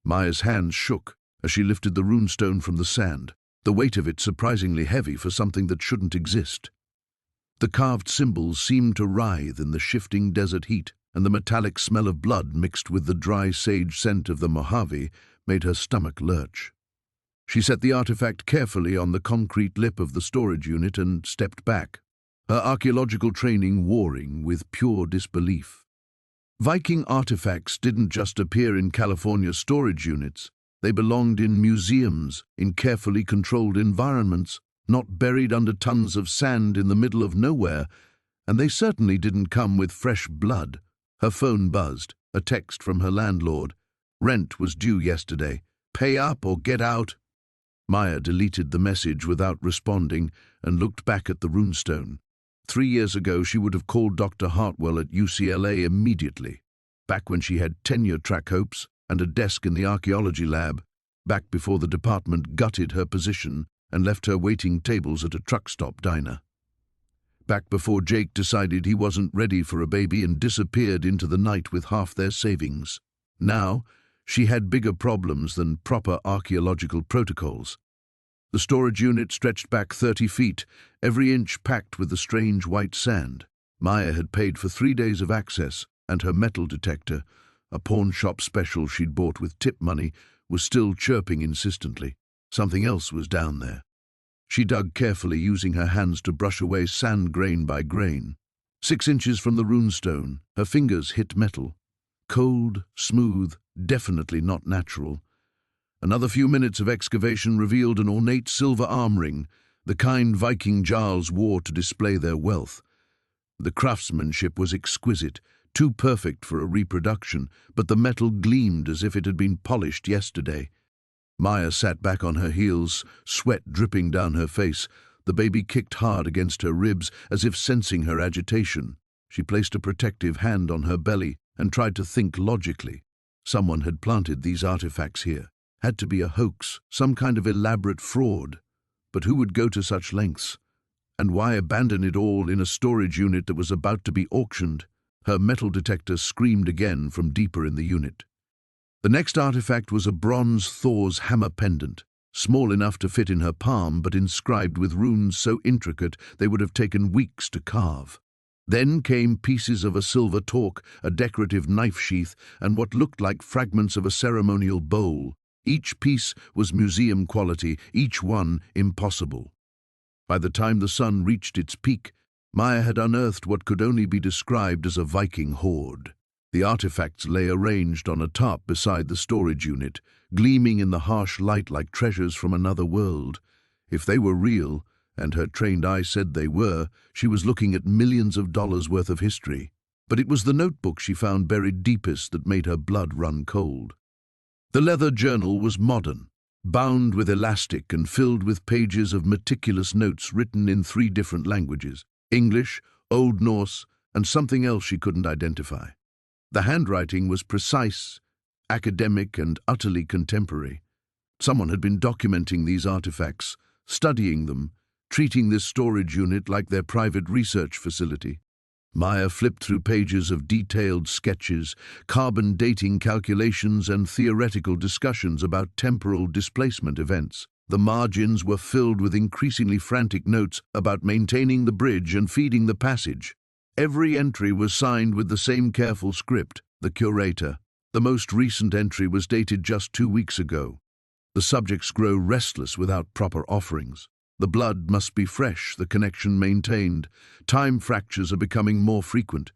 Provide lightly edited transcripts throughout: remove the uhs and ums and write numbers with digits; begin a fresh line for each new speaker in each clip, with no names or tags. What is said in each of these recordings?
Maya's hands shook as she lifted the runestone from the sand, the weight of it surprisingly heavy for something that shouldn't exist. The carved symbols seemed to writhe in the shifting desert heat, and the metallic smell of blood mixed with the dry sage scent of the Mojave made her stomach lurch. She set the artifact carefully on the concrete lip of the storage unit and stepped back, her archaeological training warring with pure disbelief. Viking artifacts didn't just appear in California storage units. They belonged in museums, in carefully controlled environments, not buried under tons of sand in the middle of nowhere, and they certainly didn't come with fresh blood. Her phone buzzed, a text from her landlord. Rent was due yesterday. Pay up or get out. Maya deleted the message without responding and looked back at the runestone. 3 years ago, she would have called Dr. Hartwell at UCLA immediately, back when she had tenure-track hopes and a desk in the archaeology lab, back before the department gutted her position and left her waiting tables at a truck stop diner. Back before Jake decided he wasn't ready for a baby and disappeared into the night with half their savings. Now, she had bigger problems than proper archaeological protocols. The storage unit stretched back 30 feet, every inch packed with the strange white sand. Maya had paid for 3 days of access, and her metal detector, a pawn shop special she'd bought with tip money, was still chirping insistently. Something else was down there. She dug carefully, using her hands to brush away sand grain by grain. 6 inches from the runestone, her fingers hit metal. Cold, smooth, definitely not natural. Another few minutes of excavation revealed an ornate silver arm ring, the kind Viking jarls wore to display their wealth. The craftsmanship was exquisite, too perfect for a reproduction, but the metal gleamed as if it had been polished yesterday. Maya sat back on her heels, sweat dripping down her face. The baby kicked hard against her ribs, as if sensing her agitation. She placed a protective hand on her belly and tried to think logically. Someone had planted these artifacts here. Had to be a hoax, some kind of elaborate fraud. But who would go to such lengths? And why abandon it all in a storage unit that was about to be auctioned? Her metal detector screamed again from deeper in the unit. The next artifact was a bronze Thor's hammer pendant, small enough to fit in her palm but inscribed with runes so intricate they would have taken weeks to carve. Then came pieces of a silver torque, a decorative knife sheath, and what looked like fragments of a ceremonial bowl. Each piece was museum quality, each one impossible. By the time the sun reached its peak, Maya had unearthed what could only be described as a Viking hoard. The artifacts lay arranged on a tarp beside the storage unit, gleaming in the harsh light like treasures from another world. If they were real, and her trained eye said they were, she was looking at millions of dollars worth of history. But it was the notebook she found buried deepest that made her blood run cold. The leather journal was modern, bound with elastic and filled with pages of meticulous notes written in 3 different languages: English, Old Norse, and something else she couldn't identify. The handwriting was precise, academic, and utterly contemporary. Someone had been documenting these artifacts, studying them, treating this storage unit like their private research facility. Maya flipped through pages of detailed sketches, carbon dating calculations, and theoretical discussions about temporal displacement events. The margins were filled with increasingly frantic notes about maintaining the bridge and feeding the passage. Every entry was signed with the same careful script, the curator. The most recent entry was dated just 2 weeks ago. The subjects grow restless without proper offerings. The blood must be fresh, the connection maintained. Time fractures are becoming more frequent.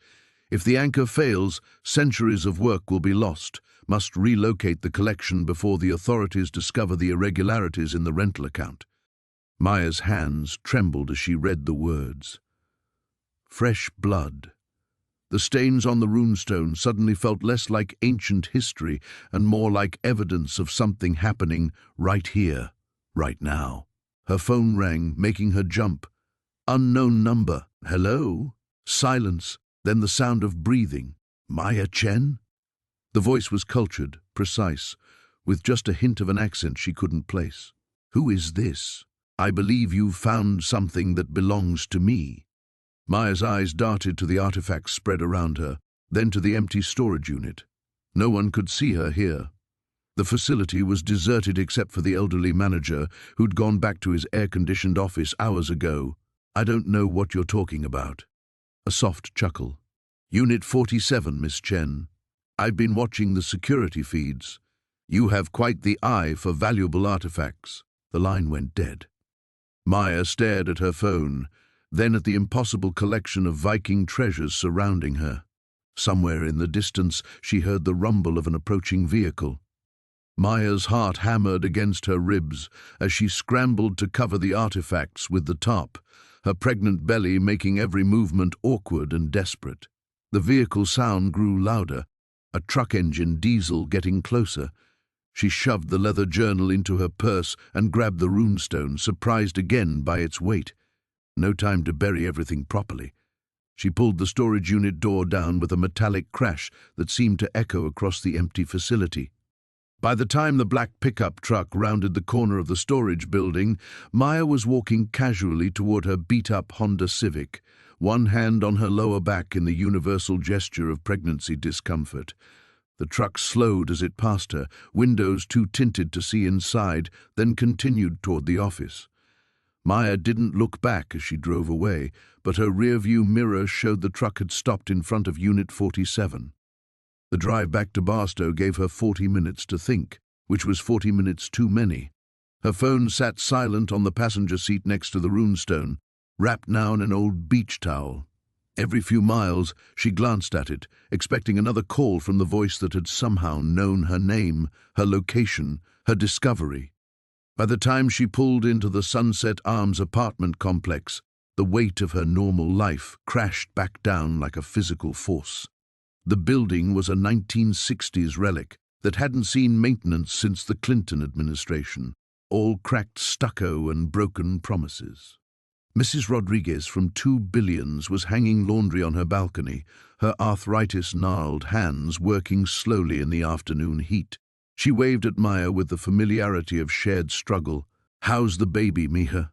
If the anchor fails, centuries of work will be lost. Must relocate the collection before the authorities discover the irregularities in the rental account. Maya's hands trembled as she read the words. Fresh blood. The stains on the runestone suddenly felt less like ancient history and more like evidence of something happening right here, right now. Her phone rang, making her jump. Unknown number. Hello? Silence, then the sound of breathing. Maya Chen? The voice was cultured, precise, with just a hint of an accent she couldn't place. Who is this? I believe you've found something that belongs to me. Maya's eyes darted to the artifacts spread around her, then to the empty storage unit. No one could see her here. The facility was deserted except for the elderly manager who'd gone back to his air-conditioned office hours ago. "I don't know what you're talking about." A soft chuckle. "Unit 47, Miss Chen. I've been watching the security feeds. You have quite the eye for valuable artifacts." The line went dead. Maya stared at her phone, then at the impossible collection of Viking treasures surrounding her. Somewhere in the distance, she heard the rumble of an approaching vehicle. Maya's heart hammered against her ribs as she scrambled to cover the artifacts with the top, her pregnant belly making every movement awkward and desperate. The vehicle sound grew louder, a truck engine diesel getting closer. She shoved the leather journal into her purse and grabbed the runestone, surprised again by its weight. No time to bury everything properly. She pulled the storage unit door down with a metallic crash that seemed to echo across the empty facility. By the time the black pickup truck rounded the corner of the storage building, Maya was walking casually toward her beat-up Honda Civic, one hand on her lower back in the universal gesture of pregnancy discomfort. The truck slowed as it passed her, windows too tinted to see inside, then continued toward the office. Maya didn't look back as she drove away, but her rearview mirror showed the truck had stopped in front of Unit 47. The drive back to Barstow gave her 40 minutes to think, which was 40 minutes too many. Her phone sat silent on the passenger seat next to the runestone, wrapped now in an old beach towel. Every few miles, she glanced at it, expecting another call from the voice that had somehow known her name, her location, her discovery. By the time she pulled into the Sunset Arms apartment complex, the weight of her normal life crashed back down like a physical force. The building was a 1960s relic that hadn't seen maintenance since the Clinton administration, all cracked stucco and broken promises. Mrs. Rodriguez from 2 Billions was hanging laundry on her balcony, her arthritis-gnarled hands working slowly in the afternoon heat. She waved at Maya with the familiarity of shared struggle. "How's the baby, Mija?"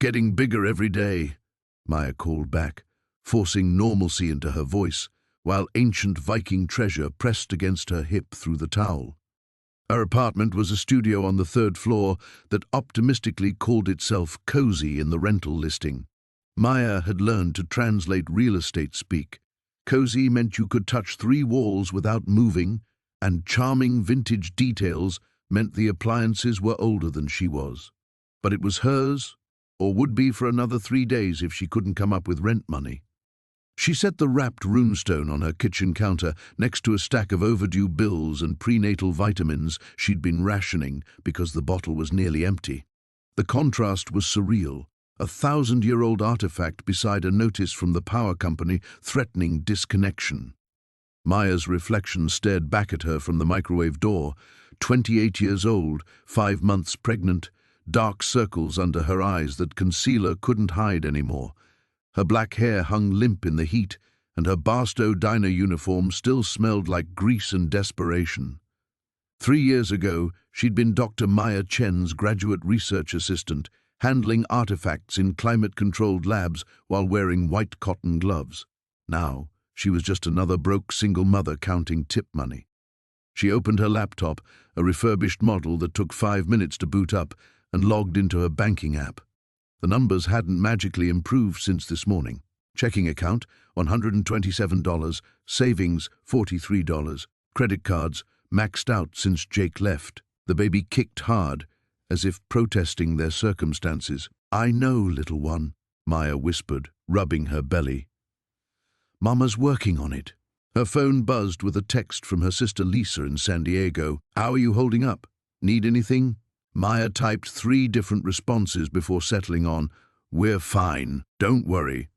"Getting bigger every day," Maya called back, forcing normalcy into her voice, while ancient Viking treasure pressed against her hip through the towel. Her apartment was a studio on the 3rd floor that optimistically called itself cozy in the rental listing. Maya had learned to translate real estate speak. Cozy meant you could touch 3 walls without moving, and charming vintage details meant the appliances were older than she was. But it was hers, or would be for another 3 days if she couldn't come up with rent money. She set the wrapped runestone on her kitchen counter next to a stack of overdue bills and prenatal vitamins she'd been rationing because the bottle was nearly empty. The contrast was surreal, a 1,000-year-old artifact beside a notice from the power company threatening disconnection. Maya's reflection stared back at her from the microwave door, 28 years old, 5 months pregnant, dark circles under her eyes that concealer couldn't hide anymore. Her black hair hung limp in the heat, and her Barstow diner uniform still smelled like grease and desperation. 3 years ago, she'd been Dr. Maya Chen's graduate research assistant, handling artifacts in climate-controlled labs while wearing white cotton gloves. Now, she was just another broke single mother counting tip money. She opened her laptop, a refurbished model that took 5 minutes to boot up, and logged into her banking app. The numbers hadn't magically improved since this morning. Checking account, $127, savings, $43, credit cards, maxed out since Jake left. The baby kicked hard, as if protesting their circumstances. "I know, little one," Maya whispered, rubbing her belly. "Mama's working on it." Her phone buzzed with a text from her sister Lisa in San Diego. "How are you holding up? Need anything?" Maya typed 3 different responses before settling on, "We're fine, don't worry."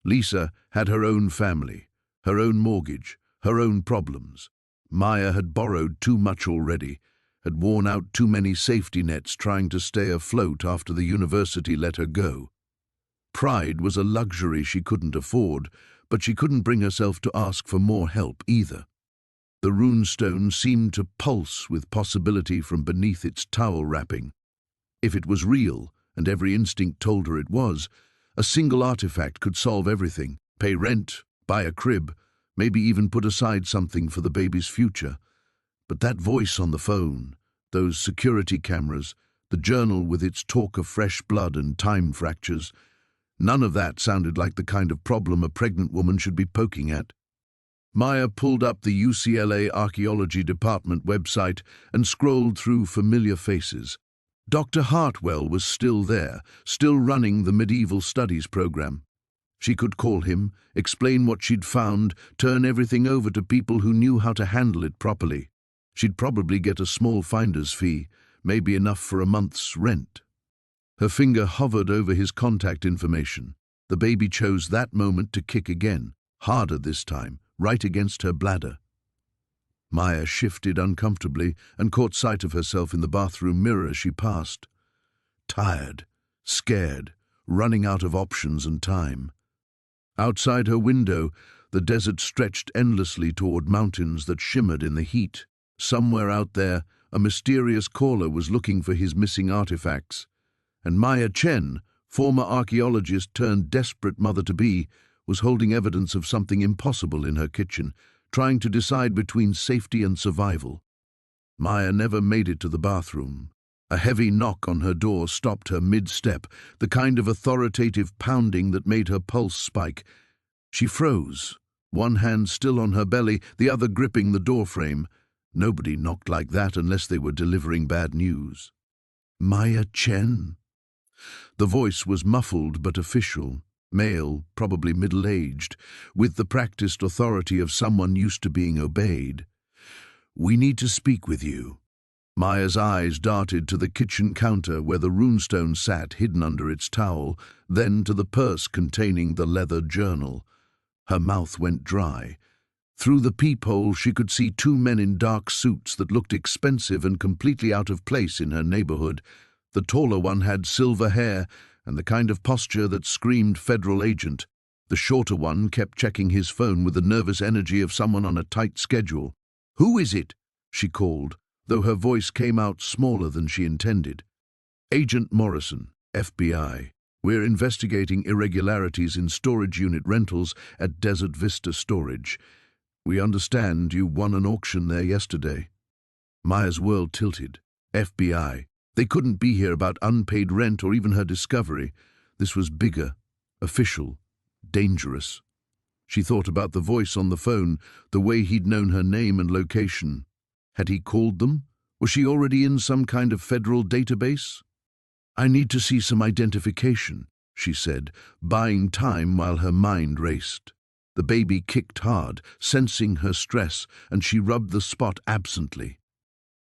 Lisa had her own family, her own mortgage, her own problems. Maya had borrowed too much already, had worn out too many safety nets trying to stay afloat after the university let her go. Pride was a luxury she couldn't afford, but she couldn't bring herself to ask for more help either. The runestone seemed to pulse with possibility from beneath its towel wrapping. If it was real, and every instinct told her it was, a single artifact could solve everything: pay rent, buy a crib, maybe even put aside something for the baby's future. But that voice on the phone, those security cameras, the journal with its talk of fresh blood and time fractures, none of that sounded like the kind of problem a pregnant woman should be poking at. Maya pulled up the UCLA Archaeology Department website and scrolled through familiar faces. Dr. Hartwell was still there, still running the medieval studies program. She could call him, explain what she'd found, turn everything over to people who knew how to handle it properly. She'd probably get a small finder's fee, maybe enough for a month's rent. Her finger hovered over his contact information. The baby chose that moment to kick again, harder this time, right against her bladder. Maya shifted uncomfortably and caught sight of herself in the bathroom mirror as she passed. Tired, scared, running out of options and time. Outside her window, the desert stretched endlessly toward mountains that shimmered in the heat. Somewhere out there, a mysterious caller was looking for his missing artifacts. And Maya Chen, former archaeologist turned desperate mother-to-be, was holding evidence of something impossible in her kitchen, trying to decide between safety and survival. Maya never made it to the bathroom. A heavy knock on her door stopped her mid-step, the kind of authoritative pounding that made her pulse spike. She froze, one hand still on her belly, the other gripping the doorframe. Nobody knocked like that unless they were delivering bad news. Maya Chen? The voice was muffled but official, male, probably middle-aged, with the practiced authority of someone used to being obeyed. "We need to speak with you." Maya's eyes darted to the kitchen counter where the runestone sat hidden under its towel, then to the purse containing the leather journal. Her mouth went dry. Through the peephole she could see two men in dark suits that looked expensive and completely out of place in her neighborhood. The taller one had silver hair and the kind of posture that screamed federal agent. The shorter one kept checking his phone with the nervous energy of someone on a tight schedule. "Who is it?" she called, though her voice came out smaller than she intended. "Agent Morrison, FBI. We're investigating irregularities in storage unit rentals at Desert Vista Storage. We understand you won an auction there yesterday." Maya's world tilted. FBI. They couldn't be here about unpaid rent or even her discovery. This was bigger, official, dangerous. She thought about the voice on the phone, the way he'd known her name and location. Had he called them? Was she already in some kind of federal database? "I need to see some identification," she said, buying time while her mind raced. The baby kicked hard, sensing her stress, and she rubbed the spot absently.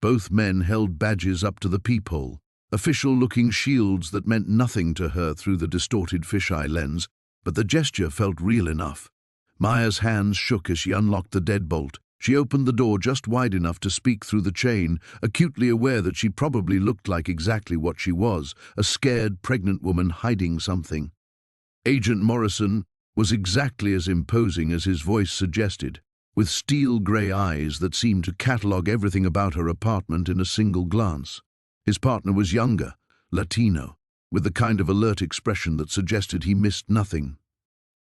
Both men held badges up to the peephole, official-looking shields that meant nothing to her through the distorted fisheye lens, but the gesture felt real enough. Maya's hands shook as she unlocked the deadbolt. She opened the door just wide enough to speak through the chain, acutely aware that she probably looked like exactly what she was, a scared, pregnant woman hiding something. Agent Morrison was exactly as imposing as his voice suggested, with steel-grey eyes that seemed to catalogue everything about her apartment in a single glance. His partner was younger, Latino, with the kind of alert expression that suggested he missed nothing.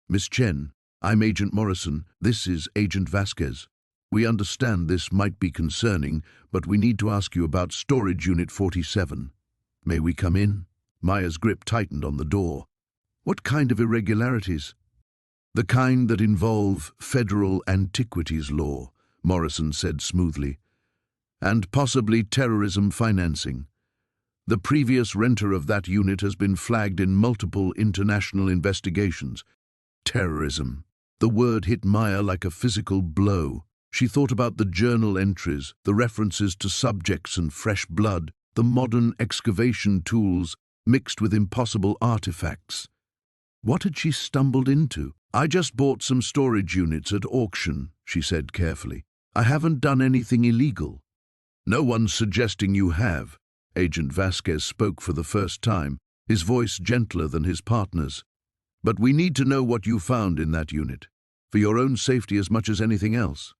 "Miss Chen, I'm Agent Morrison. This is Agent Vasquez. We understand this might be concerning, but we need to ask you about Storage Unit 47. May we come in?" Maya's grip tightened on the door. "What kind of irregularities?" "The kind that involve federal antiquities law," Morrison said smoothly, "and possibly terrorism financing. The previous renter of that unit has been flagged in multiple international investigations." Terrorism. The word hit Maya like a physical blow. She thought about the journal entries, the references to subjects and fresh blood, the modern excavation tools mixed with impossible artifacts. What had she stumbled into? "I just bought some storage units at auction," she said carefully. "I haven't done anything illegal." "No one's suggesting you have." Agent Vasquez spoke for the first time, his voice gentler than his partner's. "But we need to know what you found in that unit, for your own safety as much as anything else."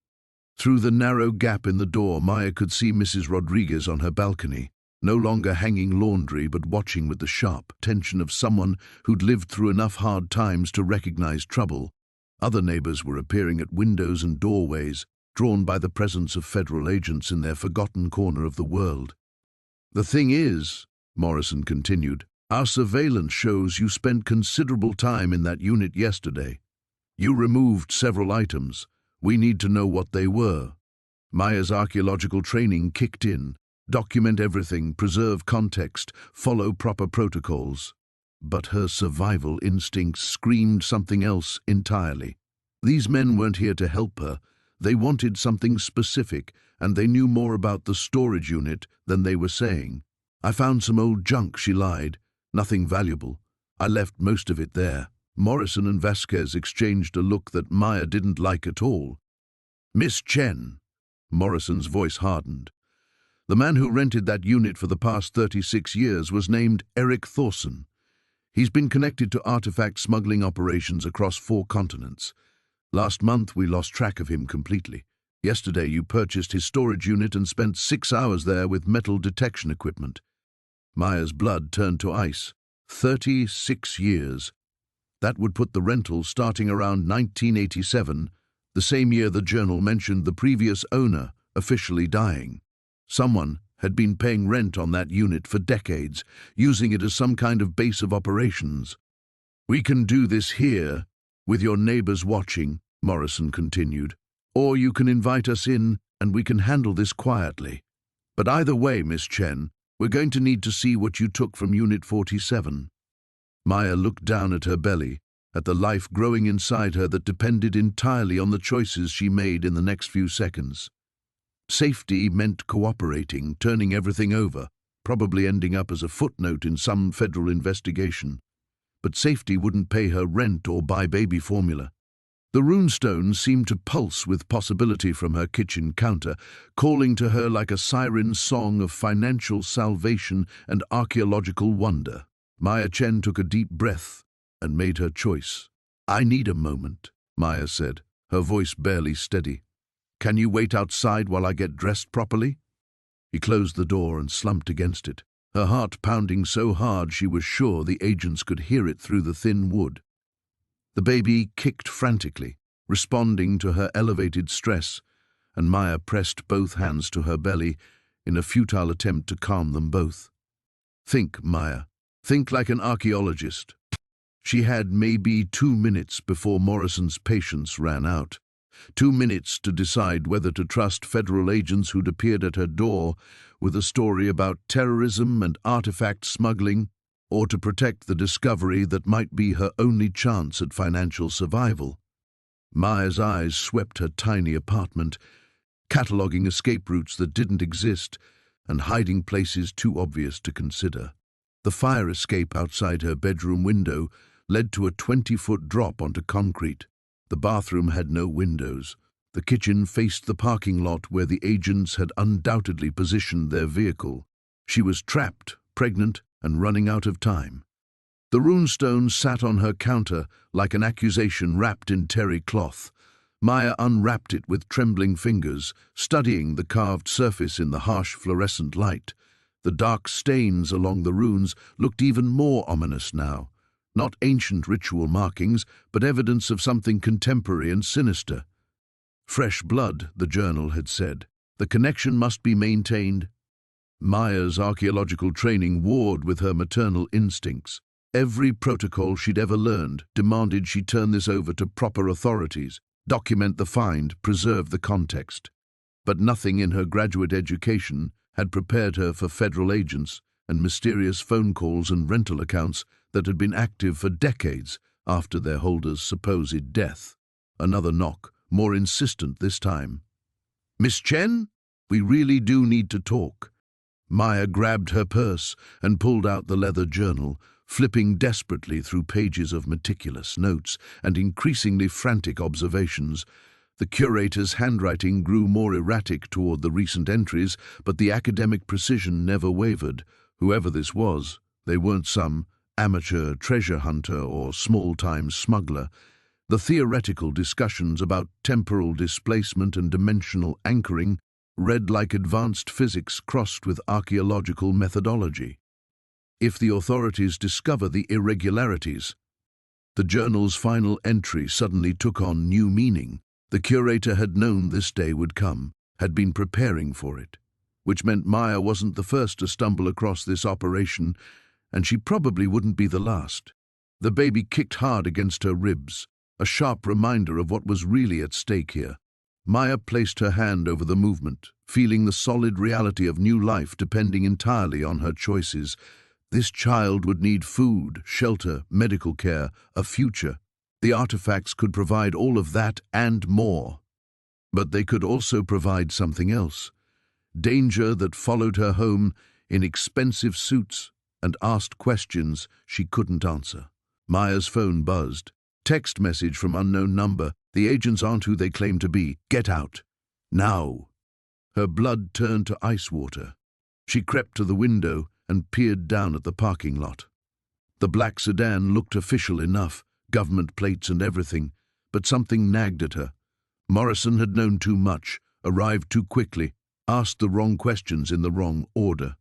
Through the narrow gap in the door, Maya could see Mrs. Rodriguez on her balcony, no longer hanging laundry but watching with the sharp tension of someone who'd lived through enough hard times to recognize trouble. Other neighbors were appearing at windows and doorways, drawn by the presence of federal agents in their forgotten corner of the world. "The thing is," Morrison continued, "our surveillance shows you spent considerable time in that unit yesterday. You removed several items. We need to know what they were." Maya's archaeological training kicked in. Document everything, preserve context, follow proper protocols. But her survival instincts screamed something else entirely. These men weren't here to help her. They wanted something specific, and they knew more about the storage unit than they were saying. "I found some old junk," she lied. "Nothing valuable. I left most of it there." Morrison and Vasquez exchanged a look that Maya didn't like at all. "Miss Chen." Morrison's voice hardened. "The man who rented that unit for the past 36 years was named Eric Thorson. He's been connected to artifact smuggling operations across 4 continents. Last month, we lost track of him completely. Yesterday, you purchased his storage unit and spent 6 hours there with metal detection equipment." Maya's blood turned to ice. 36 years. That would put the rental starting around 1987, the same year the journal mentioned the previous owner officially dying. Someone had been paying rent on that unit for decades, using it as some kind of base of operations. "We can do this here, with your neighbors watching," Morrison continued. "Or you can invite us in and we can handle this quietly. But either way, Miss Chen, we're going to need to see what you took from Unit 47. Maya looked down at her belly, at the life growing inside her that depended entirely on the choices she made in the next few seconds. Safety meant cooperating, turning everything over, probably ending up as a footnote in some federal investigation. But safety wouldn't pay her rent or buy baby formula. The runestone seemed to pulse with possibility from her kitchen counter, calling to her like a siren song of financial salvation and archaeological wonder. Maya Chen took a deep breath and made her choice. "I need a moment," Maya said, her voice barely steady. "Can you wait outside while I get dressed properly?" He closed the door and slumped against it, her heart pounding so hard she was sure the agents could hear it through the thin wood. The baby kicked frantically, responding to her elevated stress, and Maya pressed both hands to her belly in a futile attempt to calm them both. "Think, Maya. Think like an archaeologist." She had maybe 2 minutes before Morrison's patience ran out. 2 minutes to decide whether to trust federal agents who'd appeared at her door with a story about terrorism and artifact smuggling, or to protect the discovery that might be her only chance at financial survival. Maya's eyes swept her tiny apartment, cataloguing escape routes that didn't exist and hiding places too obvious to consider. The fire escape outside her bedroom window led to a 20-foot drop onto concrete. The bathroom had no windows. The kitchen faced the parking lot where the agents had undoubtedly positioned their vehicle. She was trapped, pregnant, and running out of time. The runestone sat on her counter like an accusation wrapped in terry cloth. Maya unwrapped it with trembling fingers, studying the carved surface in the harsh fluorescent light. The dark stains along the runes looked even more ominous now. Not ancient ritual markings, but evidence of something contemporary and sinister. "Fresh blood," the journal had said. "The connection must be maintained." Maya's archaeological training warred with her maternal instincts. Every protocol she'd ever learned demanded she turn this over to proper authorities, document the find, preserve the context. But nothing in her graduate education had prepared her for federal agents and mysterious phone calls and rental accounts that had been active for decades after their holder's supposed death. Another knock, more insistent this time. "Miss Chen, we really do need to talk." Maya grabbed her purse and pulled out the leather journal, flipping desperately through pages of meticulous notes and increasingly frantic observations. The curator's handwriting grew more erratic toward the recent entries, but the academic precision never wavered. Whoever this was, they weren't some amateur treasure hunter or small-time smuggler. The theoretical discussions about temporal displacement and dimensional anchoring read like advanced physics crossed with archaeological methodology. If the authorities discover the irregularities, the journal's final entry suddenly took on new meaning. The curator had known this day would come, had been preparing for it, which meant Maya wasn't the first to stumble across this operation, and she probably wouldn't be the last. The baby kicked hard against her ribs, a sharp reminder of what was really at stake here. Maya placed her hand over the movement, feeling the solid reality of new life depending entirely on her choices. This child would need food, shelter, medical care, a future. The artifacts could provide all of that and more. But they could also provide something else. Danger that followed her home in expensive suits and asked questions she couldn't answer. Maya's phone buzzed. Text message from unknown number. The agents aren't who they claim to be. Get out. Now. Her blood turned to ice water. She crept to the window and peered down at the parking lot. The black sedan looked official enough, government plates and everything, but something nagged at her. Morrison had known too much, arrived too quickly, asked the wrong questions in the wrong order.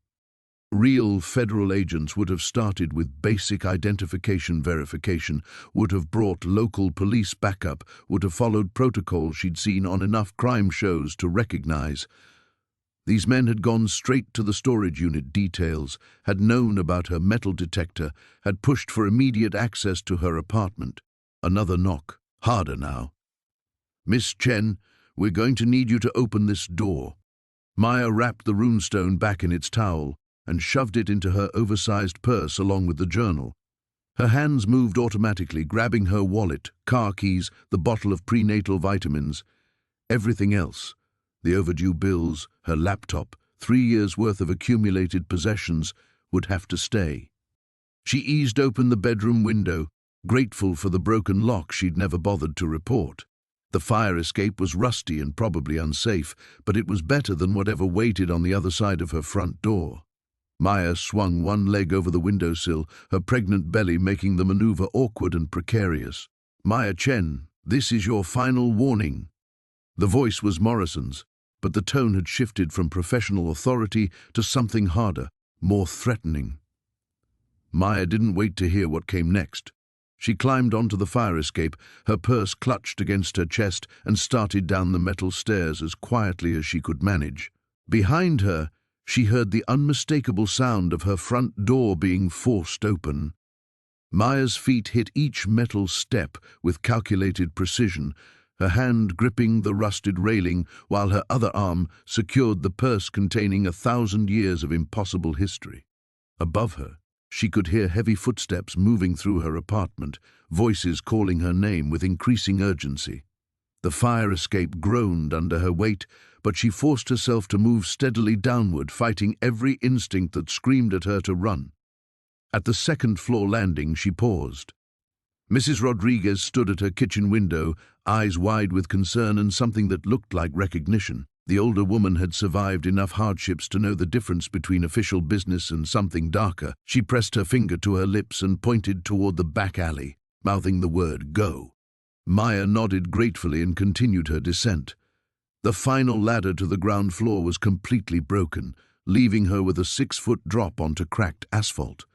Real federal agents would have started with basic identification verification, would have brought local police backup, would have followed protocols she'd seen on enough crime shows to recognize. These men had gone straight to the storage unit details, had known about her metal detector, had pushed for immediate access to her apartment. Another knock, harder now. "Miss Chen, we're going to need you to open this door." Maya wrapped the runestone back in its towel and shoved it into her oversized purse along with the journal. Her hands moved automatically, grabbing her wallet, car keys, the bottle of prenatal vitamins. Everything else, the overdue bills, her laptop, 3 years' worth of accumulated possessions, would have to stay. She eased open the bedroom window, grateful for the broken lock she'd never bothered to report. The fire escape was rusty and probably unsafe, but it was better than whatever waited on the other side of her front door. Maya swung one leg over the windowsill, her pregnant belly making the maneuver awkward and precarious. "Maya Chen, this is your final warning." The voice was Morrison's, but the tone had shifted from professional authority to something harder, more threatening. Maya didn't wait to hear what came next. She climbed onto the fire escape, her purse clutched against her chest, and started down the metal stairs as quietly as she could manage. Behind her, she heard the unmistakable sound of her front door being forced open. Maya's feet hit each metal step with calculated precision, her hand gripping the rusted railing while her other arm secured the purse containing 1,000 years of impossible history. Above her, she could hear heavy footsteps moving through her apartment, voices calling her name with increasing urgency. The fire escape groaned under her weight, but she forced herself to move steadily downward, fighting every instinct that screamed at her to run. At the second-floor landing, she paused. Mrs. Rodriguez stood at her kitchen window, eyes wide with concern and something that looked like recognition. The older woman had survived enough hardships to know the difference between official business and something darker. She pressed her finger to her lips and pointed toward the back alley, mouthing the word, "Go." Maya nodded gratefully and continued her descent. The final ladder to the ground floor was completely broken, leaving her with a 6-foot drop onto cracked asphalt.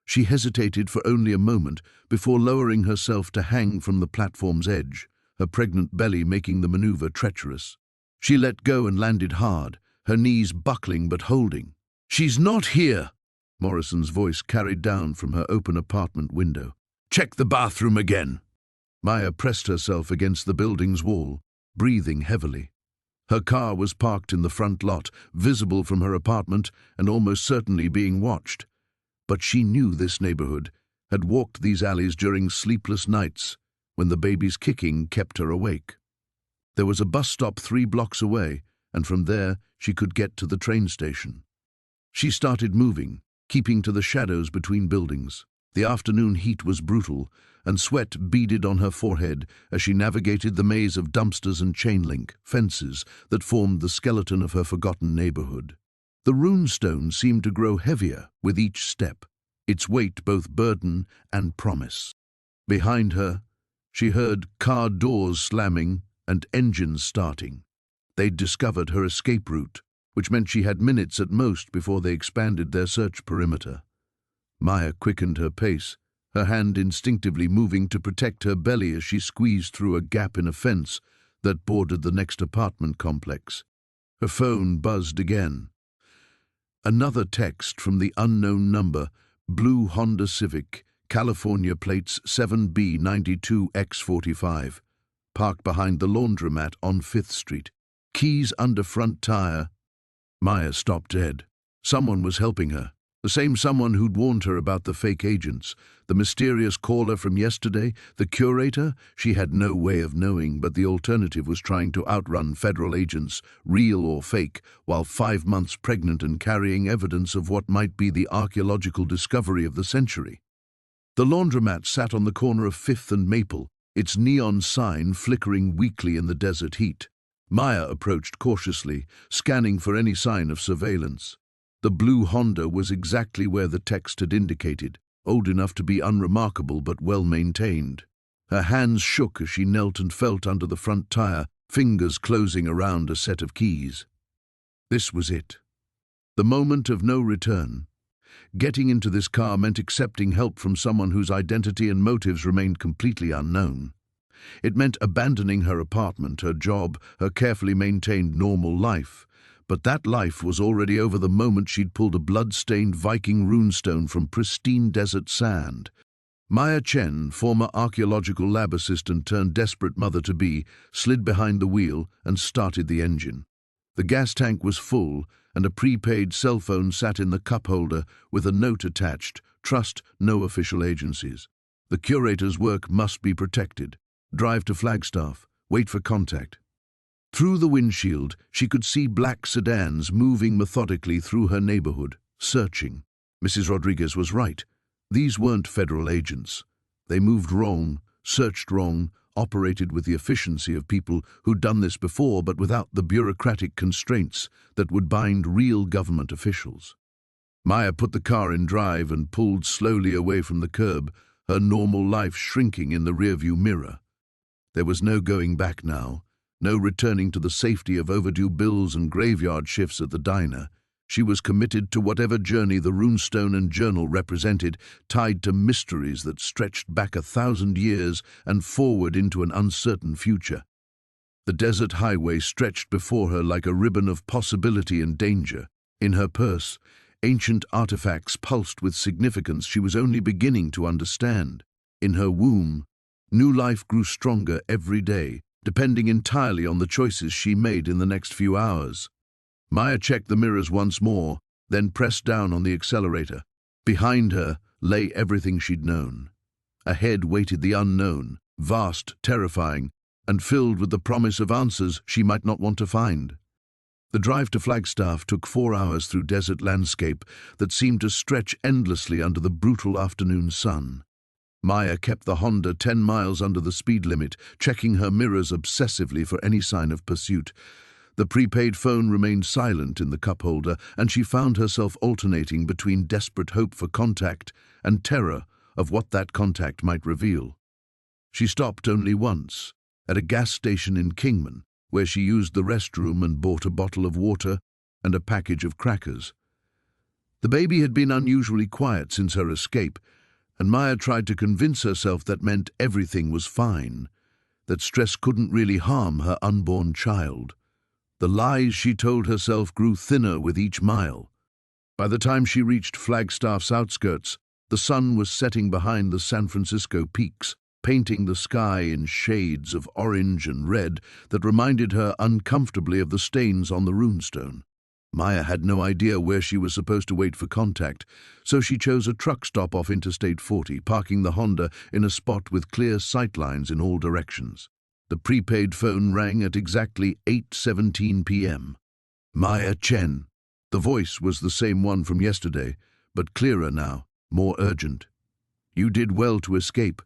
She hesitated for only a moment before lowering herself to hang from the platform's edge, her pregnant belly making the maneuver treacherous. She let go and landed hard, her knees buckling but holding. "She's not here," Morrison's voice carried down from her open apartment window. "Check the bathroom again." Maya pressed herself against the building's wall, breathing heavily. Her car was parked in the front lot, visible from her apartment and almost certainly being watched. But she knew this neighborhood, had walked these alleys during sleepless nights when the baby's kicking kept her awake. There was a bus stop 3 blocks away, and from there she could get to the train station. She started moving, keeping to the shadows between buildings. The afternoon heat was brutal, and sweat beaded on her forehead as she navigated the maze of dumpsters and chain-link fences that formed the skeleton of her forgotten neighborhood. The runestone seemed to grow heavier with each step, its weight both burden and promise. Behind her, she heard car doors slamming and engines starting. They'd discovered her escape route, which meant she had minutes at most before they expanded their search perimeter. Maya quickened her pace, her hand instinctively moving to protect her belly as she squeezed through a gap in a fence that bordered the next apartment complex. Her phone buzzed again. Another text from the unknown number, blue Honda Civic, California plates 7B92X45, parked behind the laundromat on 5th Street. Keys under front tire. Maya stopped dead. Someone was helping her. The same someone who'd warned her about the fake agents. The mysterious caller from yesterday, the curator, she had no way of knowing, but the alternative was trying to outrun federal agents, real or fake, while 5 months pregnant and carrying evidence of what might be the archaeological discovery of the century. The laundromat sat on the corner of 5th and Maple, its neon sign flickering weakly in the desert heat. Maya approached cautiously, scanning for any sign of surveillance. The blue Honda was exactly where the text had indicated, old enough to be unremarkable but well-maintained. Her hands shook as she knelt and felt under the front tire, fingers closing around a set of keys. This was it. The moment of no return. Getting into this car meant accepting help from someone whose identity and motives remained completely unknown. It meant abandoning her apartment, her job, her carefully maintained normal life. But that life was already over the moment she'd pulled a blood-stained Viking runestone from pristine desert sand. Maya Chen, former archaeological lab assistant turned desperate mother-to-be, slid behind the wheel and started the engine. The gas tank was full, and a prepaid cell phone sat in the cup holder with a note attached, "Trust no official agencies. The curator's work must be protected. Drive to Flagstaff. Wait for contact." Through the windshield, she could see black sedans moving methodically through her neighborhood, searching. Mrs. Rodriguez was right. These weren't federal agents. They moved wrong, searched wrong, operated with the efficiency of people who'd done this before but without the bureaucratic constraints that would bind real government officials. Maya put the car in drive and pulled slowly away from the curb, her normal life shrinking in the rearview mirror. There was no going back now. No returning to the safety of overdue bills and graveyard shifts at the diner. She was committed to whatever journey the runestone and journal represented, tied to mysteries that stretched back 1,000 years and forward into an uncertain future. The desert highway stretched before her like a ribbon of possibility and danger. In her purse, ancient artifacts pulsed with significance she was only beginning to understand. In her womb, new life grew stronger every day, depending entirely on the choices she made in the next few hours. Maya checked the mirrors once more, then pressed down on the accelerator. Behind her lay everything she'd known. Ahead waited the unknown, vast, terrifying, and filled with the promise of answers she might not want to find. The drive to Flagstaff took 4 hours through desert landscape that seemed to stretch endlessly under the brutal afternoon sun. Maya kept the Honda 10 miles under the speed limit, checking her mirrors obsessively for any sign of pursuit. The prepaid phone remained silent in the cup holder, and she found herself alternating between desperate hope for contact and terror of what that contact might reveal. She stopped only once, at a gas station in Kingman, where she used the restroom and bought a bottle of water and a package of crackers. The baby had been unusually quiet since her escape, and Maya tried to convince herself that meant everything was fine, that stress couldn't really harm her unborn child. The lies she told herself grew thinner with each mile. By the time she reached Flagstaff's outskirts, the sun was setting behind the San Francisco peaks, painting the sky in shades of orange and red that reminded her uncomfortably of the stains on the runestone. Maya had no idea where she was supposed to wait for contact, so she chose a truck stop off Interstate 40, parking the Honda in a spot with clear sightlines in all directions. The prepaid phone rang at exactly 8:17 p.m. Maya Chen. The voice was the same one from yesterday, but clearer now, more urgent. "You did well to escape.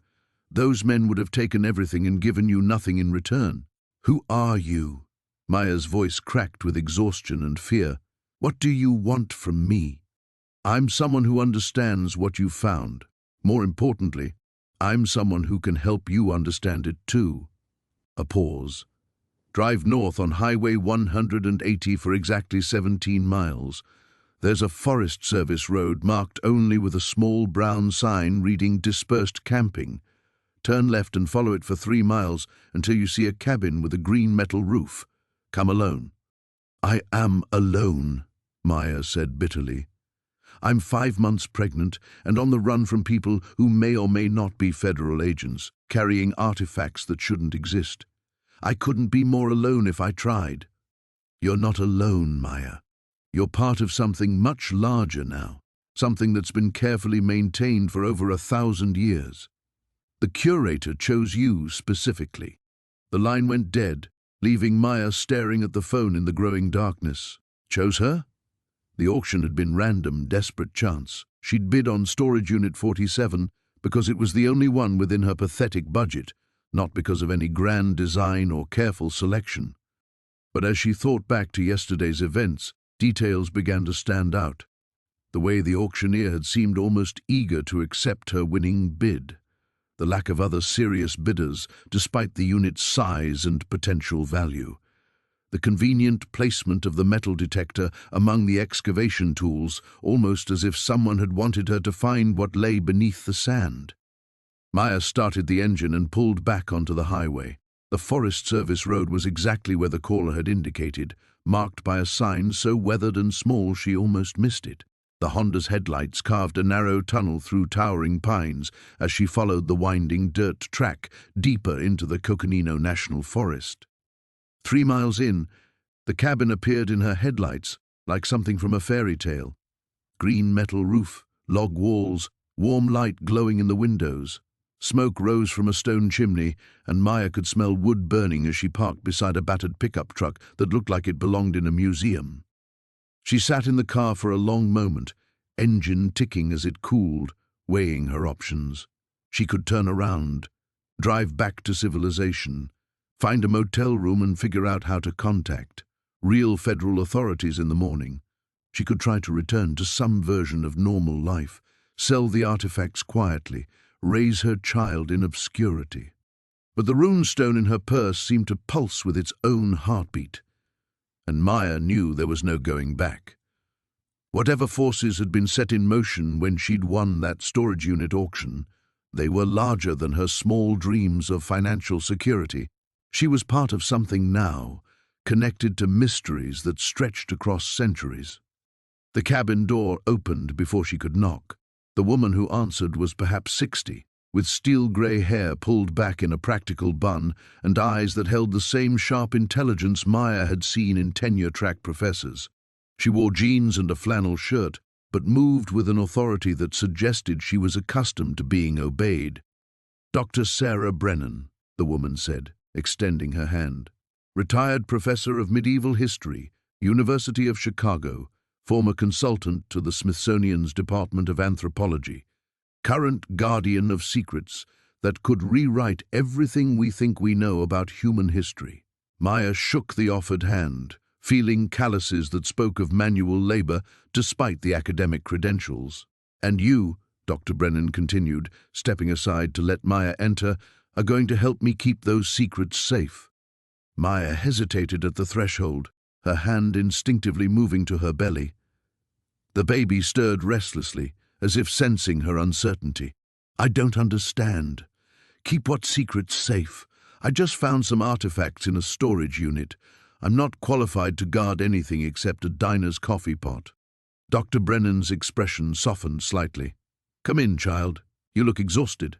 Those men would have taken everything and given you nothing in return. Who are you?" Maya's voice cracked with exhaustion and fear. "What do you want from me?" "I'm someone who understands what you found. More importantly, I'm someone who can help you understand it too." A pause. "Drive north on Highway 180 for exactly 17 miles. There's a Forest Service road marked only with a small brown sign reading dispersed camping. Turn left and follow it for 3 miles until you see a cabin with a green metal roof. Come alone." "I am alone," Maya said bitterly. "I'm 5 months pregnant and on the run from people who may or may not be federal agents, carrying artifacts that shouldn't exist. I couldn't be more alone if I tried." "You're not alone, Maya. You're part of something much larger now, something that's been carefully maintained for over 1,000 years. The curator chose you specifically." The line went dead, leaving Maya staring at the phone in the growing darkness. Chose her? The auction had been random, desperate chance. She'd bid on storage unit 47 because it was the only one within her pathetic budget, not because of any grand design or careful selection. But as she thought back to yesterday's events, details began to stand out. The way the auctioneer had seemed almost eager to accept her winning bid. The lack of other serious bidders, despite the unit's size and potential value. The convenient placement of the metal detector among the excavation tools, almost as if someone had wanted her to find what lay beneath the sand. Maya started the engine and pulled back onto the highway. The Forest Service road was exactly where the caller had indicated, marked by a sign so weathered and small she almost missed it. The Honda's headlights carved a narrow tunnel through towering pines as she followed the winding dirt track deeper into the Coconino National Forest. 3 miles in, the cabin appeared in her headlights like something from a fairy tale. Green metal roof, log walls, warm light glowing in the windows. Smoke rose from a stone chimney, and Maya could smell wood burning as she parked beside a battered pickup truck that looked like it belonged in a museum. She sat in the car for a long moment, engine ticking as it cooled, weighing her options. She could turn around, drive back to civilization, find a motel room and figure out how to contact real federal authorities in the morning. She could try to return to some version of normal life, sell the artifacts quietly, raise her child in obscurity. But the runestone in her purse seemed to pulse with its own heartbeat, and Maya knew there was no going back. Whatever forces had been set in motion when she'd won that storage unit auction, they were larger than her small dreams of financial security. She was part of something now, connected to mysteries that stretched across centuries. The cabin door opened before she could knock. The woman who answered was perhaps 60, with steel-grey hair pulled back in a practical bun and eyes that held the same sharp intelligence Maya had seen in tenure-track professors. She wore jeans and a flannel shirt, but moved with an authority that suggested she was accustomed to being obeyed. "Dr. Sarah Brennan," the woman said, extending her hand. "Retired professor of medieval history, University of Chicago, former consultant to the Smithsonian's Department of Anthropology, current guardian of secrets that could rewrite everything we think we know about human history." Maya shook the offered hand, feeling calluses that spoke of manual labor despite the academic credentials. "And you," Dr. Brennan continued, stepping aside to let Maya enter, "are going to help me keep those secrets safe." Maya hesitated at the threshold, her hand instinctively moving to her belly. The baby stirred restlessly, as if sensing her uncertainty. "I don't understand. Keep what secrets safe? I just found some artifacts in a storage unit. I'm not qualified to guard anything except a diner's coffee pot." Dr. Brennan's expression softened slightly. "Come in, child. You look exhausted."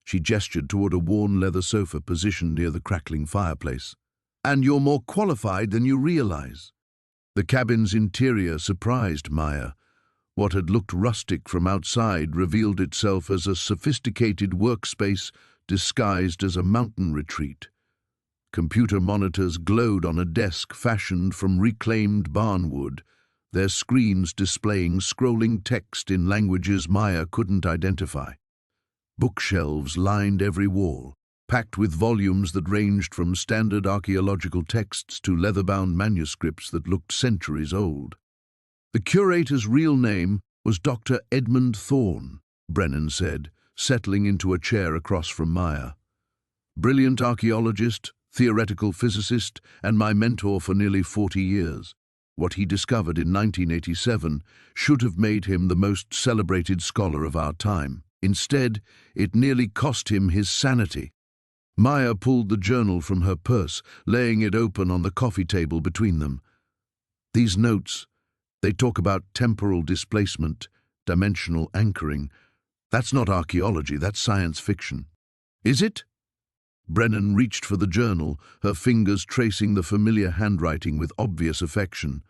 She gestured toward a worn leather sofa positioned near the crackling fireplace. "And you're more qualified than you realize." The cabin's interior surprised Maya. What had looked rustic from outside revealed itself as a sophisticated workspace disguised as a mountain retreat. Computer monitors glowed on a desk fashioned from reclaimed barnwood, their screens displaying scrolling text in languages Maya couldn't identify. Bookshelves lined every wall, packed with volumes that ranged from standard archaeological texts to leather-bound manuscripts that looked centuries old. The curator's real name was Dr. Edmund Thorne, Brennan said, settling into a chair across from Maya. "Brilliant archaeologist, theoretical physicist, and my mentor for nearly 40 years. What he discovered in 1987 should have made him the most celebrated scholar of our time. Instead, it nearly cost him his sanity. Maya pulled the journal from her purse, laying it open on the coffee table between them. These notes, they talk about temporal displacement, dimensional anchoring. That's not archaeology, that's science fiction. Is it? Brennan reached for the journal, her fingers tracing the familiar handwriting with obvious affection.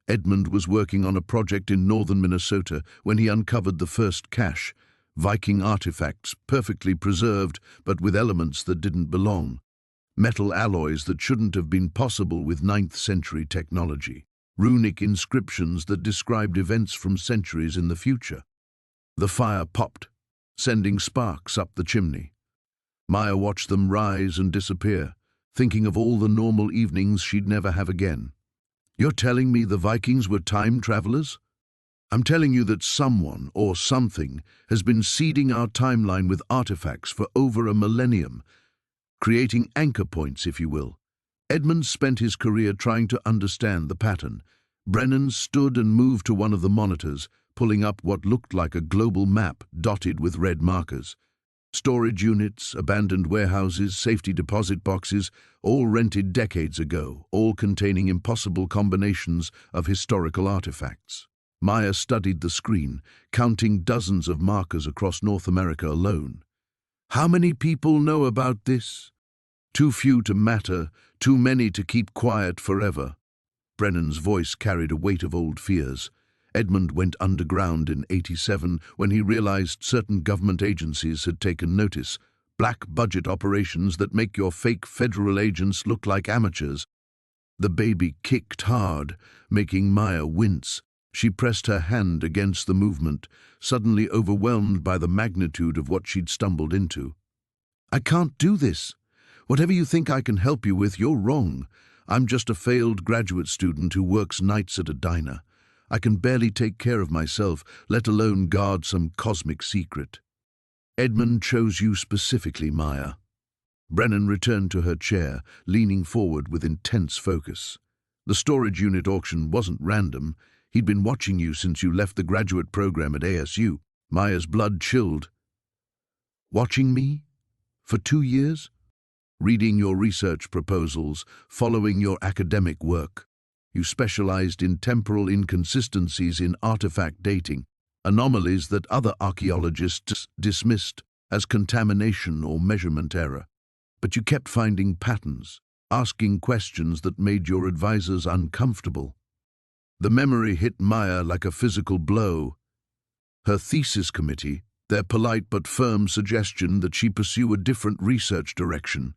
Edmund was working on a project in northern Minnesota when he uncovered the first cache, Viking artifacts, perfectly preserved but with elements that didn't belong. Metal alloys that shouldn't have been possible with 9th century technology. Runic inscriptions that described events from centuries in the future. The fire popped, sending sparks up the chimney. Maya watched them rise and disappear, thinking of all the normal evenings she'd never have again. You're telling me the Vikings were time travelers? I'm telling you that someone or something has been seeding our timeline with artifacts for over a millennium, creating anchor points, if you will. Edmund spent his career trying to understand the pattern. Brennan stood and moved to one of the monitors, pulling up what looked like a global map dotted with red markers. Storage units, abandoned warehouses, safety deposit boxes, all rented decades ago, all containing impossible combinations of historical artifacts. Maya studied the screen, counting dozens of markers across North America alone. How many people know about this? Too few to matter, too many to keep quiet forever. Brennan's voice carried a weight of old fears. Edmund went underground in '87 when he realized certain government agencies had taken notice. Black budget operations that make your fake federal agents look like amateurs. The baby kicked hard, making Maya wince. She pressed her hand against the movement, suddenly overwhelmed by the magnitude of what she'd stumbled into. I can't do this. Whatever you think I can help you with, you're wrong. I'm just a failed graduate student who works nights at a diner. I can barely take care of myself, let alone guard some cosmic secret. Edmund chose you specifically, Maya. Brennan returned to her chair, leaning forward with intense focus. The storage unit auction wasn't random. He'd been watching you since you left the graduate program at ASU. Maya's blood chilled. Watching me? For 2 years? Reading your research proposals, following your academic work. You specialized in temporal inconsistencies in artifact dating, anomalies that other archaeologists dismissed as contamination or measurement error. But you kept finding patterns, asking questions that made your advisors uncomfortable. The memory hit Maya like a physical blow. Her thesis committee, their polite but firm suggestion that she pursue a different research direction.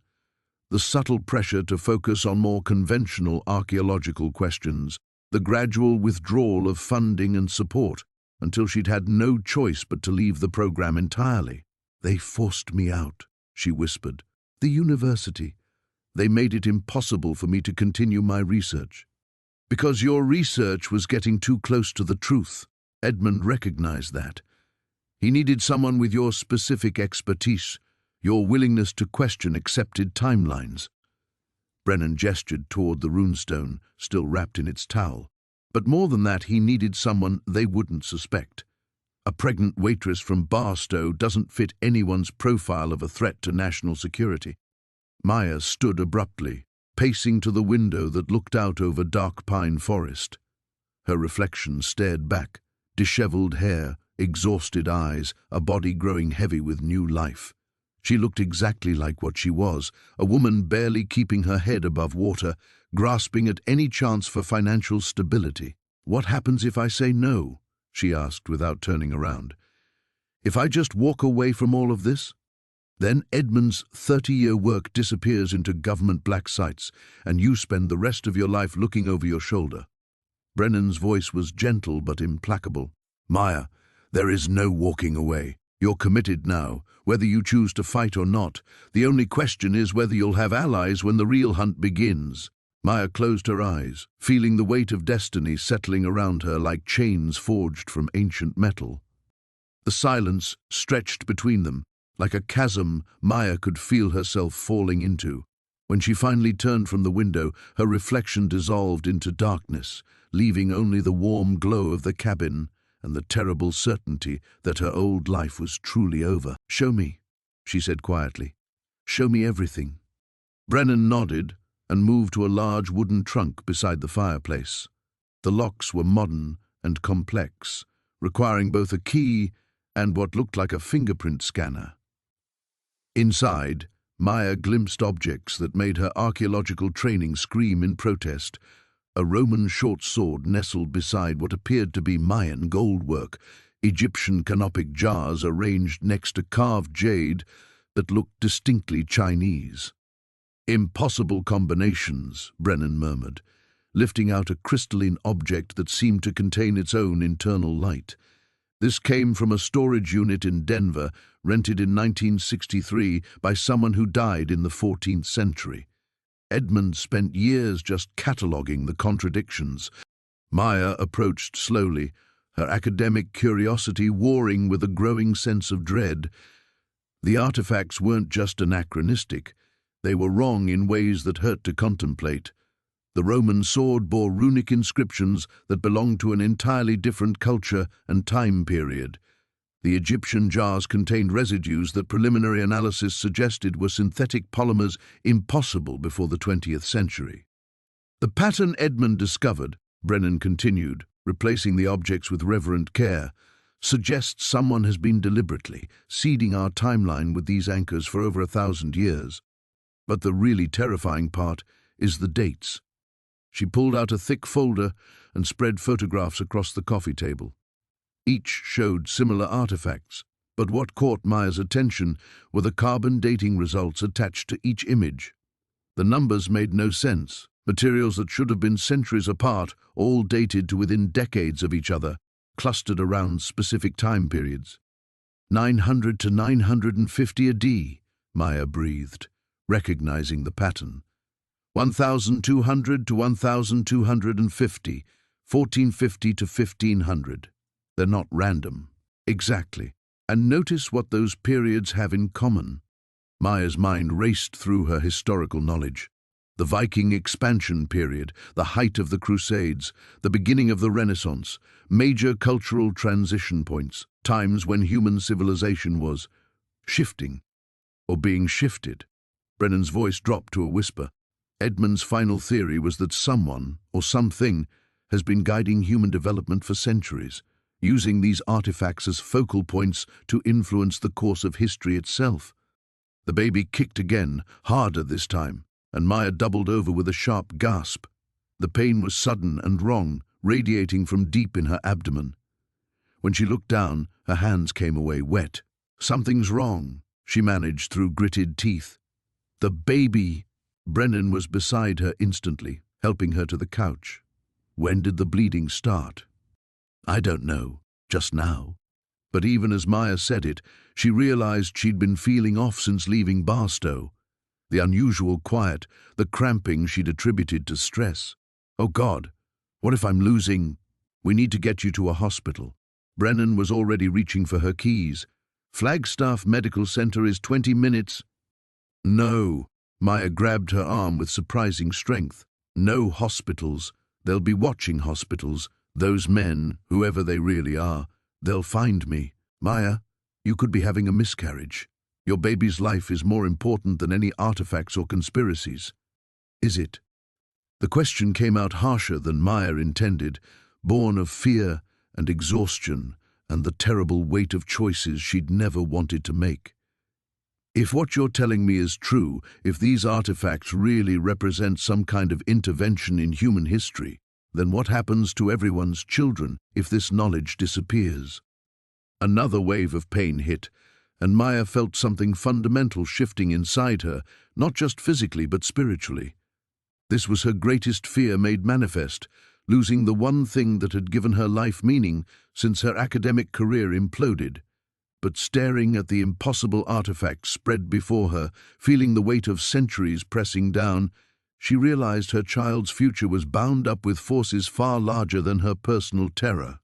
The subtle pressure to focus on more conventional archaeological questions, the gradual withdrawal of funding and support, until she'd had no choice but to leave the program entirely. They forced me out, she whispered. The university. They made it impossible for me to continue my research. Because your research was getting too close to the truth. Edmund recognized that. He needed someone with your specific expertise, your willingness to question accepted timelines. Brennan gestured toward the runestone, still wrapped in its towel. But more than that, he needed someone they wouldn't suspect. A pregnant waitress from Barstow doesn't fit anyone's profile of a threat to national security. Maya stood abruptly, pacing to the window that looked out over dark pine forest. Her reflection stared back, disheveled hair, exhausted eyes, a body growing heavy with new life. She looked exactly like what she was, a woman barely keeping her head above water, grasping at any chance for financial stability. What happens if I say no? She asked without turning around. If I just walk away from all of this? Then Edmund's 30-year work disappears into government black sites, and you spend the rest of your life looking over your shoulder. Brennan's voice was gentle but implacable. Maya, there is no walking away. You're committed now, whether you choose to fight or not. The only question is whether you'll have allies when the real hunt begins. Maya closed her eyes, feeling the weight of destiny settling around her like chains forged from ancient metal. The silence stretched between them, like a chasm Maya could feel herself falling into. When she finally turned from the window, her reflection dissolved into darkness, leaving only the warm glow of the cabin and the terrible certainty that her old life was truly over. "Show me," she said quietly. "Show me everything." Brennan nodded and moved to a large wooden trunk beside the fireplace. The locks were modern and complex, requiring both a key and what looked like a fingerprint scanner. Inside, Maya glimpsed objects that made her archaeological training scream in protest. A Roman short sword nestled beside what appeared to be Mayan goldwork, Egyptian canopic jars arranged next to carved jade that looked distinctly Chinese. "Impossible combinations," Brennan murmured, lifting out a crystalline object that seemed to contain its own internal light. This came from a storage unit in Denver, rented in 1963 by someone who died in the 14th century. Edmund spent years just cataloguing the contradictions. Maya approached slowly, her academic curiosity warring with a growing sense of dread. The artifacts weren't just anachronistic, they were wrong in ways that hurt to contemplate. The Roman sword bore runic inscriptions that belonged to an entirely different culture and time period. The Egyptian jars contained residues that preliminary analysis suggested were synthetic polymers impossible before the 20th century. "The pattern Edmund discovered," Brennan continued, replacing the objects with reverent care, "suggests someone has been deliberately seeding our timeline with these anchors for over 1,000 years. But the really terrifying part is the dates." She pulled out a thick folder and spread photographs across the coffee table. Each showed similar artifacts, but what caught Maya's attention were the carbon dating results attached to each image. The numbers made no sense. Materials that should have been centuries apart, all dated to within decades of each other, clustered around specific time periods. 900 to 950 AD, Maya breathed, recognizing the pattern. 1200 to 1250, 1450 to 1500. They're not random. Exactly. And notice what those periods have in common. Maya's mind raced through her historical knowledge. The Viking expansion period, the height of the Crusades, the beginning of the Renaissance, major cultural transition points, times when human civilization was shifting or being shifted. Brennan's voice dropped to a whisper. Edmund's final theory was that someone, or something, has been guiding human development for centuries, using these artifacts as focal points to influence the course of history itself. The baby kicked again, harder this time, and Maya doubled over with a sharp gasp. The pain was sudden and wrong, radiating from deep in her abdomen. When she looked down, her hands came away wet. "Something's wrong," she managed through gritted teeth. "The baby!" Brennan was beside her instantly, helping her to the couch. "When did the bleeding start?" "I don't know, just now." But even as Maya said it, she realized she'd been feeling off since leaving Barstow. The unusual quiet, the cramping she'd attributed to stress. "Oh God, what if I'm losing? We need to get you to a hospital." Brennan was already reaching for her keys. "Flagstaff Medical Center is 20 minutes. "No." Maya grabbed her arm with surprising strength. "No hospitals. They'll be watching hospitals. Those men, whoever they really are, they'll find me. Maya, you could be having a miscarriage. Your baby's life is more important than any artifacts or conspiracies." "Is it?" The question came out harsher than Maya intended, born of fear and exhaustion and the terrible weight of choices she'd never wanted to make. "If what you're telling me is true, if these artifacts really represent some kind of intervention in human history, then what happens to everyone's children if this knowledge disappears?" Another wave of pain hit, and Maya felt something fundamental shifting inside her, not just physically but spiritually. This was her greatest fear made manifest, losing the one thing that had given her life meaning since her academic career imploded. But staring at the impossible artifacts spread before her, feeling the weight of centuries pressing down, she realized her child's future was bound up with forces far larger than her personal terror.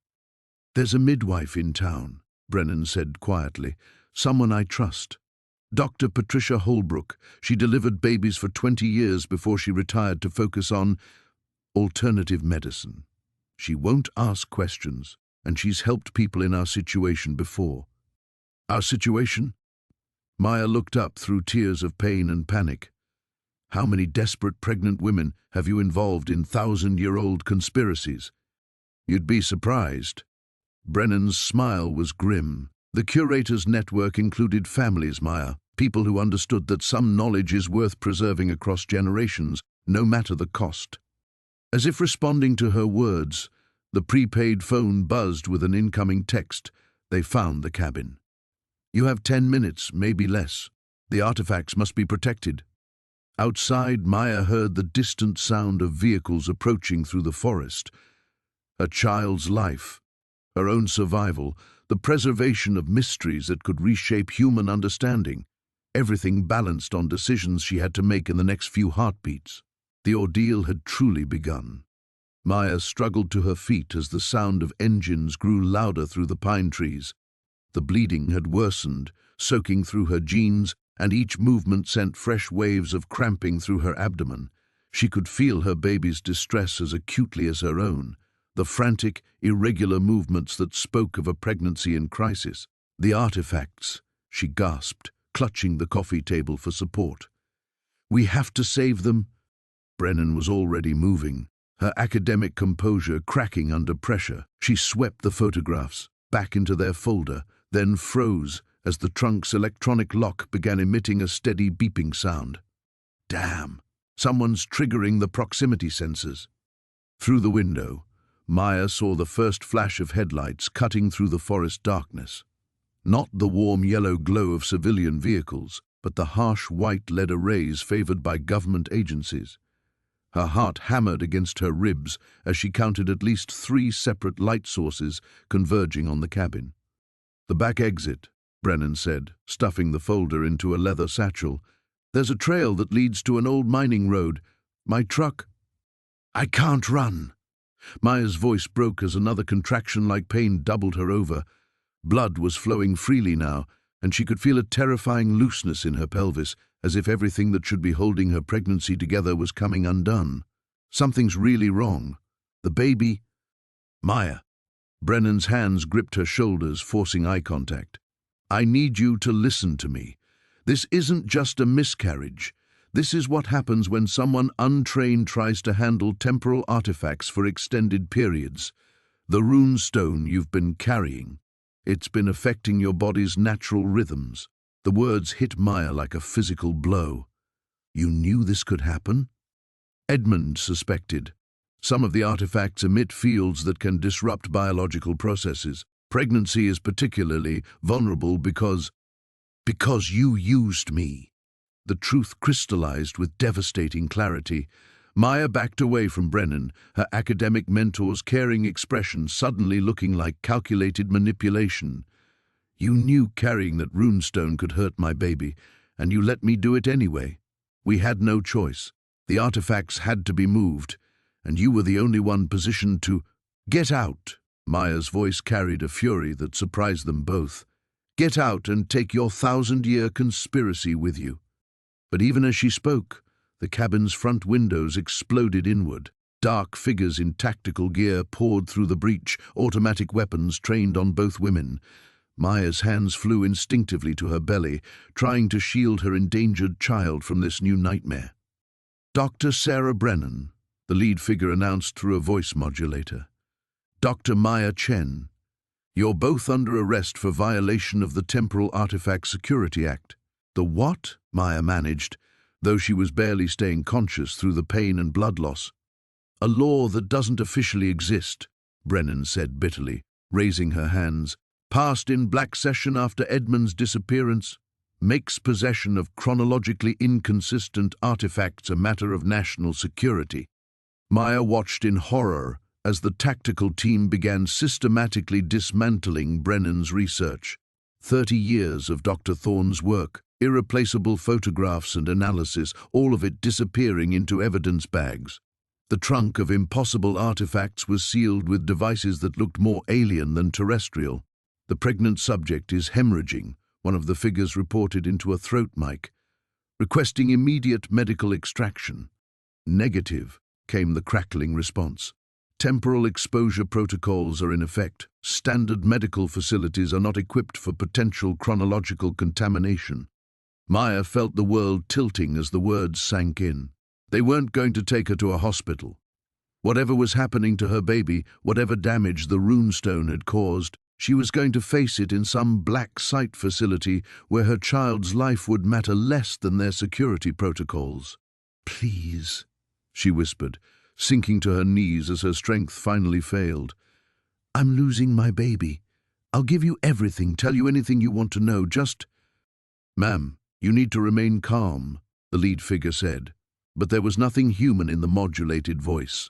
"There's a midwife in town," Brennan said quietly. "Someone I trust. Dr. Patricia Holbrook. She delivered babies for 20 years before she retired to focus on alternative medicine. She won't ask questions, and she's helped people in our situation before. Our situation? Maya looked up through tears of pain and panic. How many desperate pregnant women have you involved in thousand-year-old conspiracies? You'd be surprised. Brennan's smile was grim. The curator's network included families, Maya, people who understood that some knowledge is worth preserving across generations, no matter the cost. As if responding to her words, the prepaid phone buzzed with an incoming text. They found the cabin. You have 10 minutes, maybe less. The artifacts must be protected. Outside, Maya heard the distant sound of vehicles approaching through the forest. A child's life, her own survival, the preservation of mysteries that could reshape human understanding. Everything balanced on decisions she had to make in the next few heartbeats. The ordeal had truly begun. Maya struggled to her feet as the sound of engines grew louder through the pine trees. The bleeding had worsened, soaking through her jeans, and each movement sent fresh waves of cramping through her abdomen. She could feel her baby's distress as acutely as her own, the frantic, irregular movements that spoke of a pregnancy in crisis. The artifacts, she gasped, clutching the coffee table for support. We have to save them. Brennan was already moving, her academic composure cracking under pressure. She swept the photographs back into their folder, then froze as the trunk's electronic lock began emitting a steady beeping sound. Damn, someone's triggering the proximity sensors. Through the window, Maya saw the first flash of headlights cutting through the forest darkness. Not the warm yellow glow of civilian vehicles, but the harsh white LED arrays favored by government agencies. Her heart hammered against her ribs as she counted at least 3 separate light sources converging on the cabin. The back exit, Brennan said, stuffing the folder into a leather satchel. There's a trail that leads to an old mining road. My truck... I can't run. Maya's voice broke as another contraction-like pain doubled her over. Blood was flowing freely now, and she could feel a terrifying looseness in her pelvis, as if everything that should be holding her pregnancy together was coming undone. Something's really wrong. The baby... Maya. Brennan's hands gripped her shoulders, forcing eye contact. I need you to listen to me. This isn't just a miscarriage. This is what happens when someone untrained tries to handle temporal artifacts for extended periods. The rune stone you've been carrying. It's been affecting your body's natural rhythms. The words hit Maya like a physical blow. You knew this could happen? Edmund suspected. Some of the artifacts emit fields that can disrupt biological processes. Pregnancy is particularly vulnerable because you used me. The truth crystallized with devastating clarity. Maya backed away from Brennan, her academic mentor's caring expression suddenly looking like calculated manipulation. You knew carrying that runestone could hurt my baby, and you let me do it anyway. We had no choice. The artifacts had to be moved, and you were the only one positioned to... Get out! Maya's voice carried a fury that surprised them both. Get out and take your 1,000-year conspiracy with you. But even as she spoke, the cabin's front windows exploded inward. Dark figures in tactical gear poured through the breach, automatic weapons trained on both women. Maya's hands flew instinctively to her belly, trying to shield her endangered child from this new nightmare. Dr. Sarah Brennan, the lead figure announced through a voice modulator. Dr. Maya Chen, you're both under arrest for violation of the Temporal Artifact Security Act. The what? Maya managed, though she was barely staying conscious through the pain and blood loss. A law that doesn't officially exist, Brennan said bitterly, raising her hands. Passed in black session after Edmund's disappearance, makes possession of chronologically inconsistent artifacts a matter of national security. Maya watched in horror as the tactical team began systematically dismantling Brennan's research. 30 years of Dr. Thorne's work, irreplaceable photographs and analysis, all of it disappearing into evidence bags. The trunk of impossible artifacts was sealed with devices that looked more alien than terrestrial. The pregnant subject is hemorrhaging, one of the figures reported into a throat mic, requesting immediate medical extraction. Negative, came the crackling response. Temporal exposure protocols are in effect. Standard medical facilities are not equipped for potential chronological contamination. Maya felt the world tilting as the words sank in. They weren't going to take her to a hospital. Whatever was happening to her baby, whatever damage the runestone had caused, she was going to face it in some black site facility where her child's life would matter less than their security protocols. "Please," she whispered, sinking to her knees as her strength finally failed. "I'm losing my baby. I'll give you everything, tell you anything you want to know, just—" "Ma'am, you need to remain calm," the lead figure said, but there was nothing human in the modulated voice.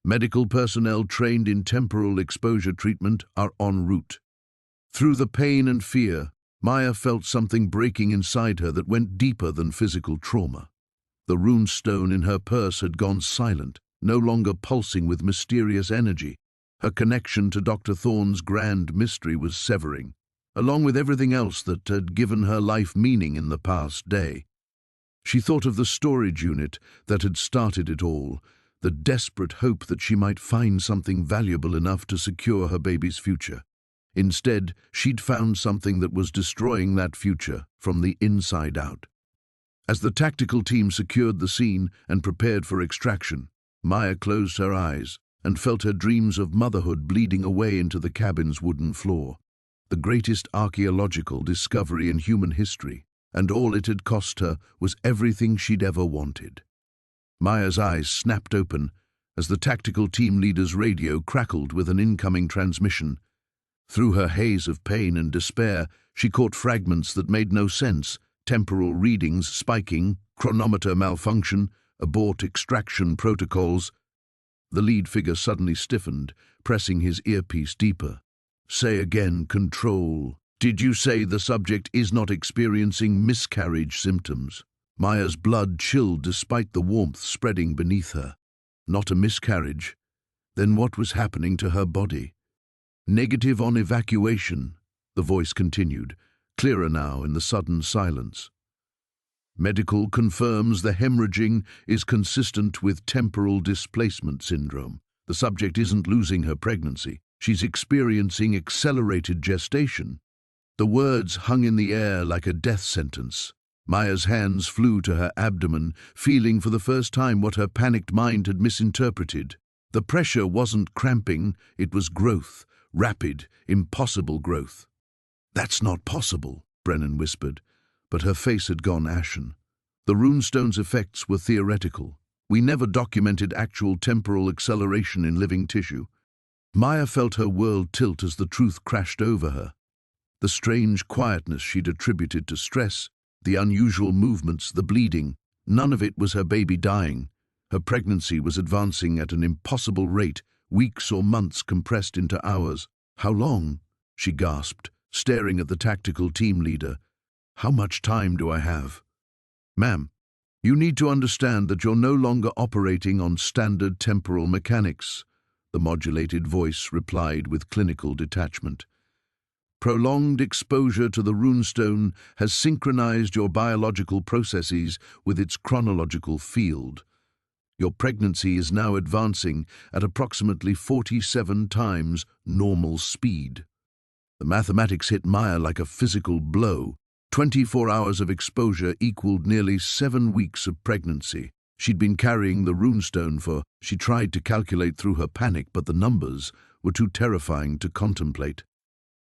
"Medical personnel trained in temporal exposure treatment are en route." Through the pain and fear, Maya felt something breaking inside her that went deeper than physical trauma. The runestone in her purse had gone silent, no longer pulsing with mysterious energy. Her connection to Dr. Thorne's grand mystery was severing, along with everything else that had given her life meaning in the past day. She thought of the storage unit that had started it all, the desperate hope that she might find something valuable enough to secure her baby's future. Instead, she'd found something that was destroying that future from the inside out. As the tactical team secured the scene and prepared for extraction, Maya closed her eyes and felt her dreams of motherhood bleeding away into the cabin's wooden floor. The greatest archaeological discovery in human history, and all it had cost her was everything she'd ever wanted. Maya's eyes snapped open as the tactical team leader's radio crackled with an incoming transmission. Through her haze of pain and despair, she caught fragments that made no sense: temporal readings spiking, chronometer malfunction, abort extraction protocols. The lead figure suddenly stiffened, pressing his earpiece deeper. "Say again, Control. Did you say the subject is not experiencing miscarriage symptoms?" Maya's blood chilled despite the warmth spreading beneath her. Not a miscarriage? Then what was happening to her body? "Negative on evacuation," the voice continued, clearer now in the sudden silence. "Medical confirms the hemorrhaging is consistent with temporal displacement syndrome. The subject isn't losing her pregnancy. She's experiencing accelerated gestation." The words hung in the air like a death sentence. Maya's hands flew to her abdomen, feeling for the first time what her panicked mind had misinterpreted. The pressure wasn't cramping, it was growth, rapid, impossible growth. "That's not possible," Brennan whispered, but her face had gone ashen. "The runestone's effects were theoretical. We never documented actual temporal acceleration in living tissue." Maya felt her world tilt as the truth crashed over her. The strange quietness she'd attributed to stress, the unusual movements, the bleeding, none of it was her baby dying. Her pregnancy was advancing at an impossible rate, weeks or months compressed into hours. "How long?" she gasped, staring at the tactical team leader. "How much time do I have?" "Ma'am, you need to understand that you're no longer operating on standard temporal mechanics," the modulated voice replied with clinical detachment. "Prolonged exposure to the runestone has synchronized your biological processes with its chronological field. Your pregnancy is now advancing at approximately 47 times normal speed." The mathematics hit Maya like a physical blow. 24 hours of exposure equaled nearly 7 weeks of pregnancy. She'd been carrying the runestone she tried to calculate through her panic, but the numbers were too terrifying to contemplate.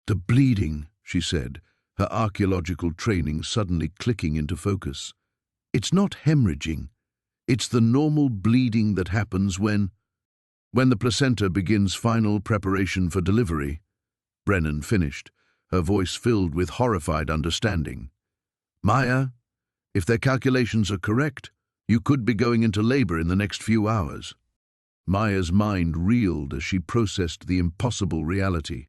"The bleeding," she said, her archaeological training suddenly clicking into focus. "It's not hemorrhaging. It's the normal bleeding that happens when the placenta begins final preparation for delivery," Brennan finished, her voice filled with horrified understanding. "Maya, if their calculations are correct, you could be going into labor in the next few hours." Maya's mind reeled as she processed the impossible reality.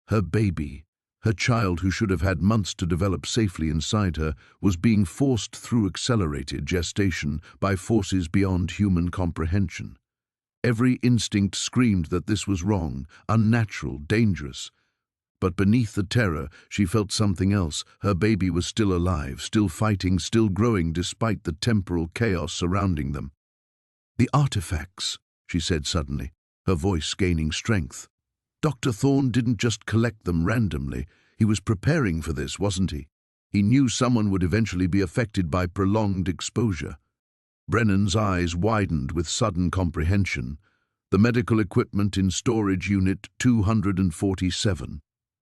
Her baby, her child who should have had months to develop safely inside her, was being forced through accelerated gestation by forces beyond human comprehension. Every instinct screamed that this was wrong, unnatural, dangerous. But beneath the terror, she felt something else. Her baby was still alive, still fighting, still growing despite the temporal chaos surrounding them. "The artifacts," she said suddenly. her voice gaining strength. Dr. Thorne didn't just collect them randomly. He was preparing for this, wasn't he? He knew someone would eventually be affected by prolonged exposure. Brennan's eyes widened with sudden comprehension. The medical equipment in storage unit 247,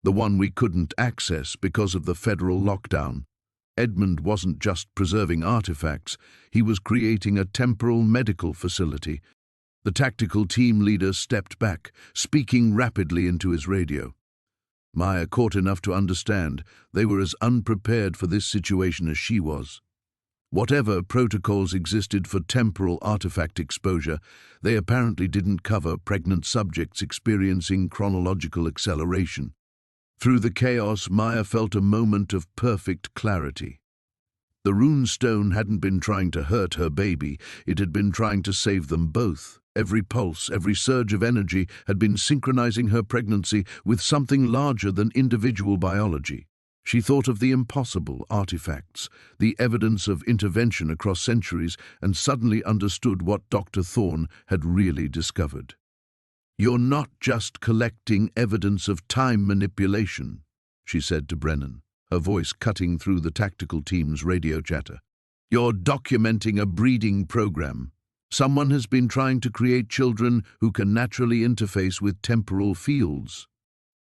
the one we couldn't access because of the federal lockdown. Edmund wasn't just preserving artifacts, he was creating a temporal medical facility. The tactical team leader stepped back, speaking rapidly into his radio. Maya caught enough to understand they were as unprepared for this situation as she was. Whatever protocols existed for temporal artifact exposure, they apparently didn't cover pregnant subjects experiencing chronological acceleration. Through the chaos, Maya felt a moment of perfect clarity. The rune stone hadn't been trying to hurt her baby, it had been trying to save them both. Every pulse, every surge of energy had been synchronizing her pregnancy with something larger than individual biology. She thought of the impossible artifacts, the evidence of intervention across centuries, and suddenly understood what Dr. Thorne had really discovered. "You're not just collecting evidence of time manipulation," she said to Brennan, her voice cutting through the tactical team's radio chatter. "You're documenting a breeding program. Someone has been trying to create children who can naturally interface with temporal fields."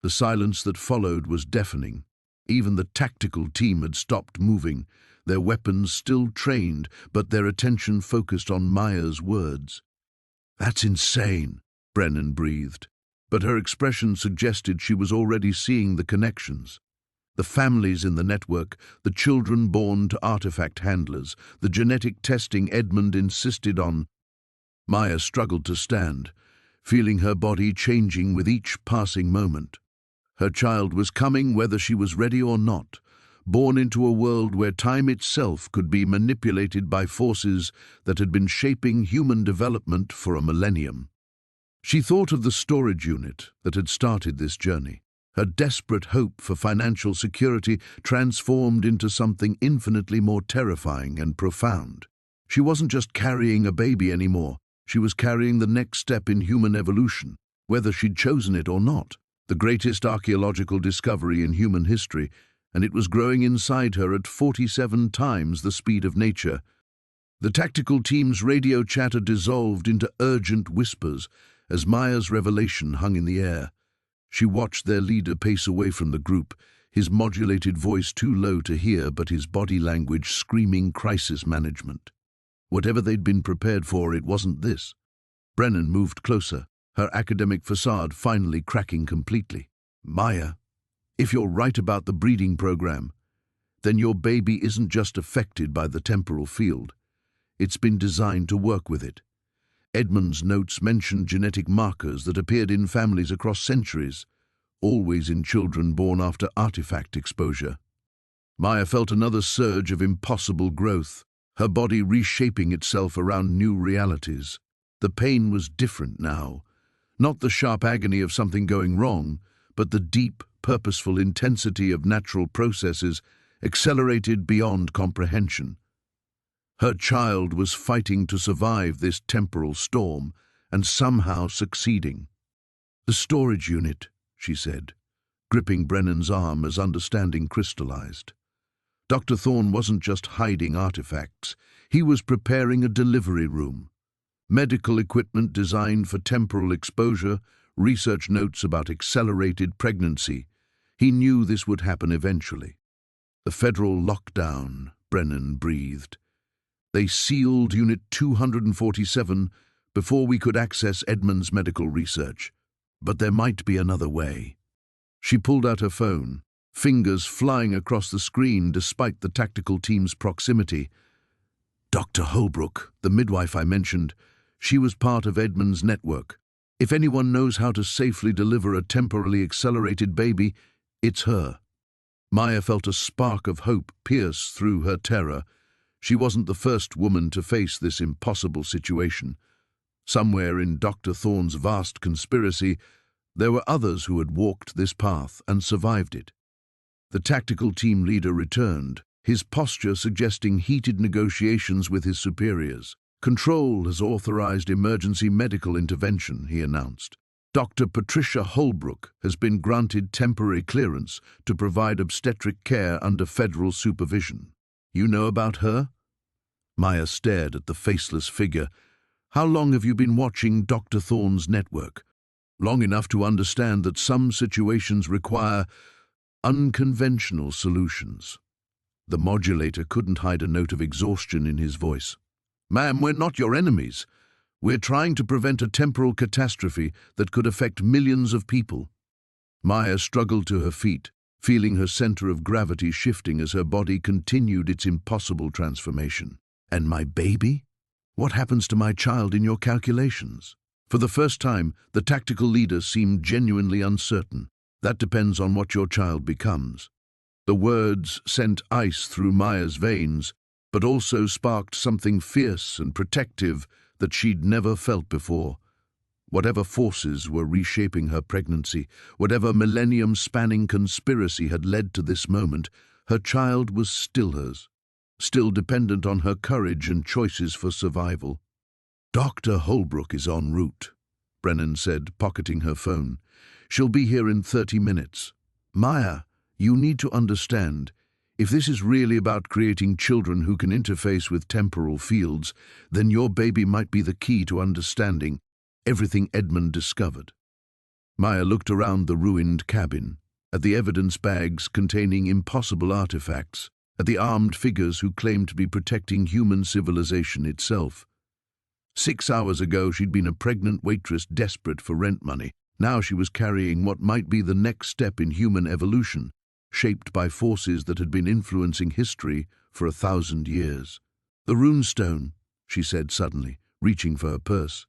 The silence that followed was deafening. Even the tactical team had stopped moving, their weapons still trained, but their attention focused on Maya's words. "That's insane," Brennan breathed, but her expression suggested she was already seeing the connections. The families in the network, the children born to artifact handlers, the genetic testing Edmund insisted on. Maya struggled to stand, feeling her body changing with each passing moment. Her child was coming whether she was ready or not, born into a world where time itself could be manipulated by forces that had been shaping human development for a millennium. She thought of the storage unit that had started this journey. Her desperate hope for financial security transformed into something infinitely more terrifying and profound. She wasn't just carrying a baby anymore, she was carrying the next step in human evolution, whether she'd chosen it or not. The greatest archaeological discovery in human history, and it was growing inside her at 47 times the speed of nature. The tactical team's radio chatter dissolved into urgent whispers as Maya's revelation hung in the air. She watched their leader pace away from the group, his modulated voice too low to hear but his body language screaming crisis management. Whatever they'd been prepared for, it wasn't this. Brennan moved closer, her academic facade finally cracking completely. "Maya, if you're right about the breeding program, then your baby isn't just affected by the temporal field. It's been designed to work with it. Edmund's notes mentioned genetic markers that appeared in families across centuries, always in children born after artifact exposure." Maya felt another surge of impossible growth, her body reshaping itself around new realities. The pain was different now. Not the sharp agony of something going wrong, but the deep, purposeful intensity of natural processes accelerated beyond comprehension. Her child was fighting to survive this temporal storm, and somehow succeeding. "The storage unit," she said, gripping Brennan's arm as understanding crystallized. Dr. Thorne wasn't just hiding artifacts, he was preparing a delivery room. Medical equipment designed for temporal exposure, research notes about accelerated pregnancy. He knew this would happen eventually. "The federal lockdown," Brennan breathed. "They sealed Unit 247 before we could access Edmund's medical research. But there might be another way." She pulled out her phone, fingers flying across the screen despite the tactical team's proximity. "Dr. Holbrook, the midwife I mentioned, she was part of Edmund's network. If anyone knows how to safely deliver a temporally accelerated baby, it's her." Maya felt a spark of hope pierce through her terror. She wasn't the first woman to face this impossible situation. Somewhere in Dr. Thorne's vast conspiracy, there were others who had walked this path and survived it. The tactical team leader returned, his posture suggesting heated negotiations with his superiors. Control has authorized emergency medical intervention, he announced. Dr. Patricia Holbrook has been granted temporary clearance to provide obstetric care under federal supervision. You know about her? Maya stared at the faceless figure. How long have you been watching Dr. Thorne's network? Long enough to understand that some situations require unconventional solutions. The modulator couldn't hide a note of exhaustion in his voice. Ma'am, we're not your enemies. We're trying to prevent a temporal catastrophe that could affect millions of people. Maya struggled to her feet, feeling her center of gravity shifting as her body continued its impossible transformation. And my baby? What happens to my child in your calculations? For the first time, the tactical leader seemed genuinely uncertain. That depends on what your child becomes. The words sent ice through Maya's veins, but also sparked something fierce and protective that she'd never felt before. Whatever forces were reshaping her pregnancy, whatever millennium-spanning conspiracy had led to this moment, her child was still hers, still dependent on her courage and choices for survival. Dr. Holbrook is en route, Brennan said, pocketing her phone. She'll be here in 30 minutes. Maya, you need to understand, if this is really about creating children who can interface with temporal fields, then your baby might be the key to understanding everything Edmund discovered. Maya looked around the ruined cabin, at the evidence bags containing impossible artifacts, at the armed figures who claimed to be protecting human civilization itself. 6 hours ago, she'd been a pregnant waitress desperate for rent money. Now she was carrying what might be the next step in human evolution, shaped by forces that had been influencing history for 1,000 years. The runestone, she said suddenly, reaching for her purse.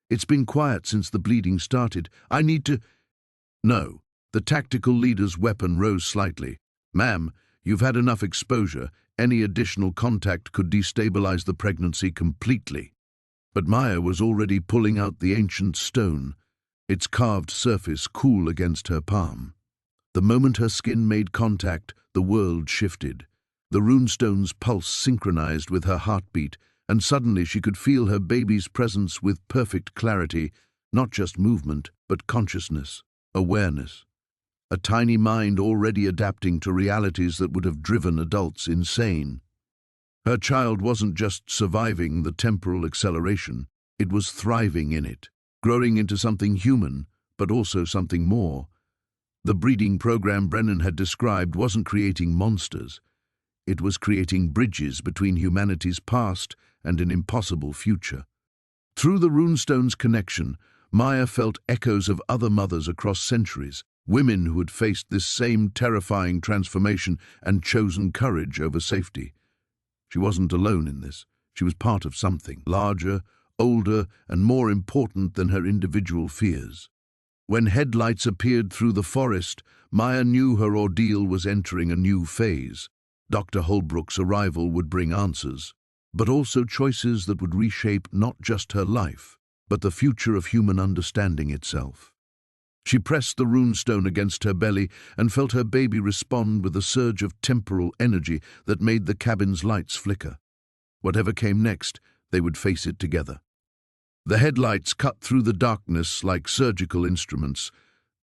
It's been quiet since the bleeding started. I need to... No. The tactical leader's weapon rose slightly. Ma'am, you've had enough exposure. Any additional contact could destabilize the pregnancy completely. But Maya was already pulling out the ancient stone, its carved surface cool against her palm. The moment her skin made contact, the world shifted. The runestone's pulse synchronized with her heartbeat, and suddenly she could feel her baby's presence with perfect clarity, not just movement, but consciousness, awareness. A tiny mind already adapting to realities that would have driven adults insane. Her child wasn't just surviving the temporal acceleration, it was thriving in it, growing into something human, but also something more. The breeding program Brennan had described wasn't creating monsters. It was creating bridges between humanity's past and an impossible future. Through the runestone's connection, Maya felt echoes of other mothers across centuries, women who had faced this same terrifying transformation and chosen courage over safety. She wasn't alone in this. She was part of something larger, older, and more important than her individual fears. When headlights appeared through the forest, Maya knew her ordeal was entering a new phase. Dr. Holbrook's arrival would bring answers, but also choices that would reshape not just her life, but the future of human understanding itself. She pressed the runestone against her belly and felt her baby respond with a surge of temporal energy that made the cabin's lights flicker. Whatever came next, they would face it together. The headlights cut through the darkness like surgical instruments,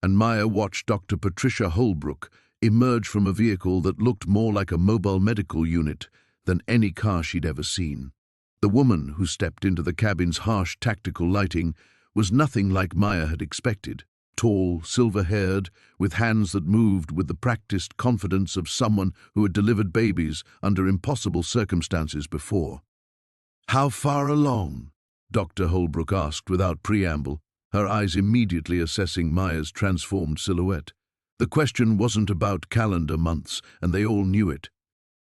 and Maya watched Dr. Patricia Holbrook emerge from a vehicle that looked more like a mobile medical unit than any car she'd ever seen. The woman who stepped into the cabin's harsh tactical lighting was nothing like Maya had expected. Tall, silver-haired, with hands that moved with the practiced confidence of someone who had delivered babies under impossible circumstances before. "How far along?" Dr. Holbrook asked without preamble, her eyes immediately assessing Maya's transformed silhouette. The question wasn't about calendar months, and they all knew it.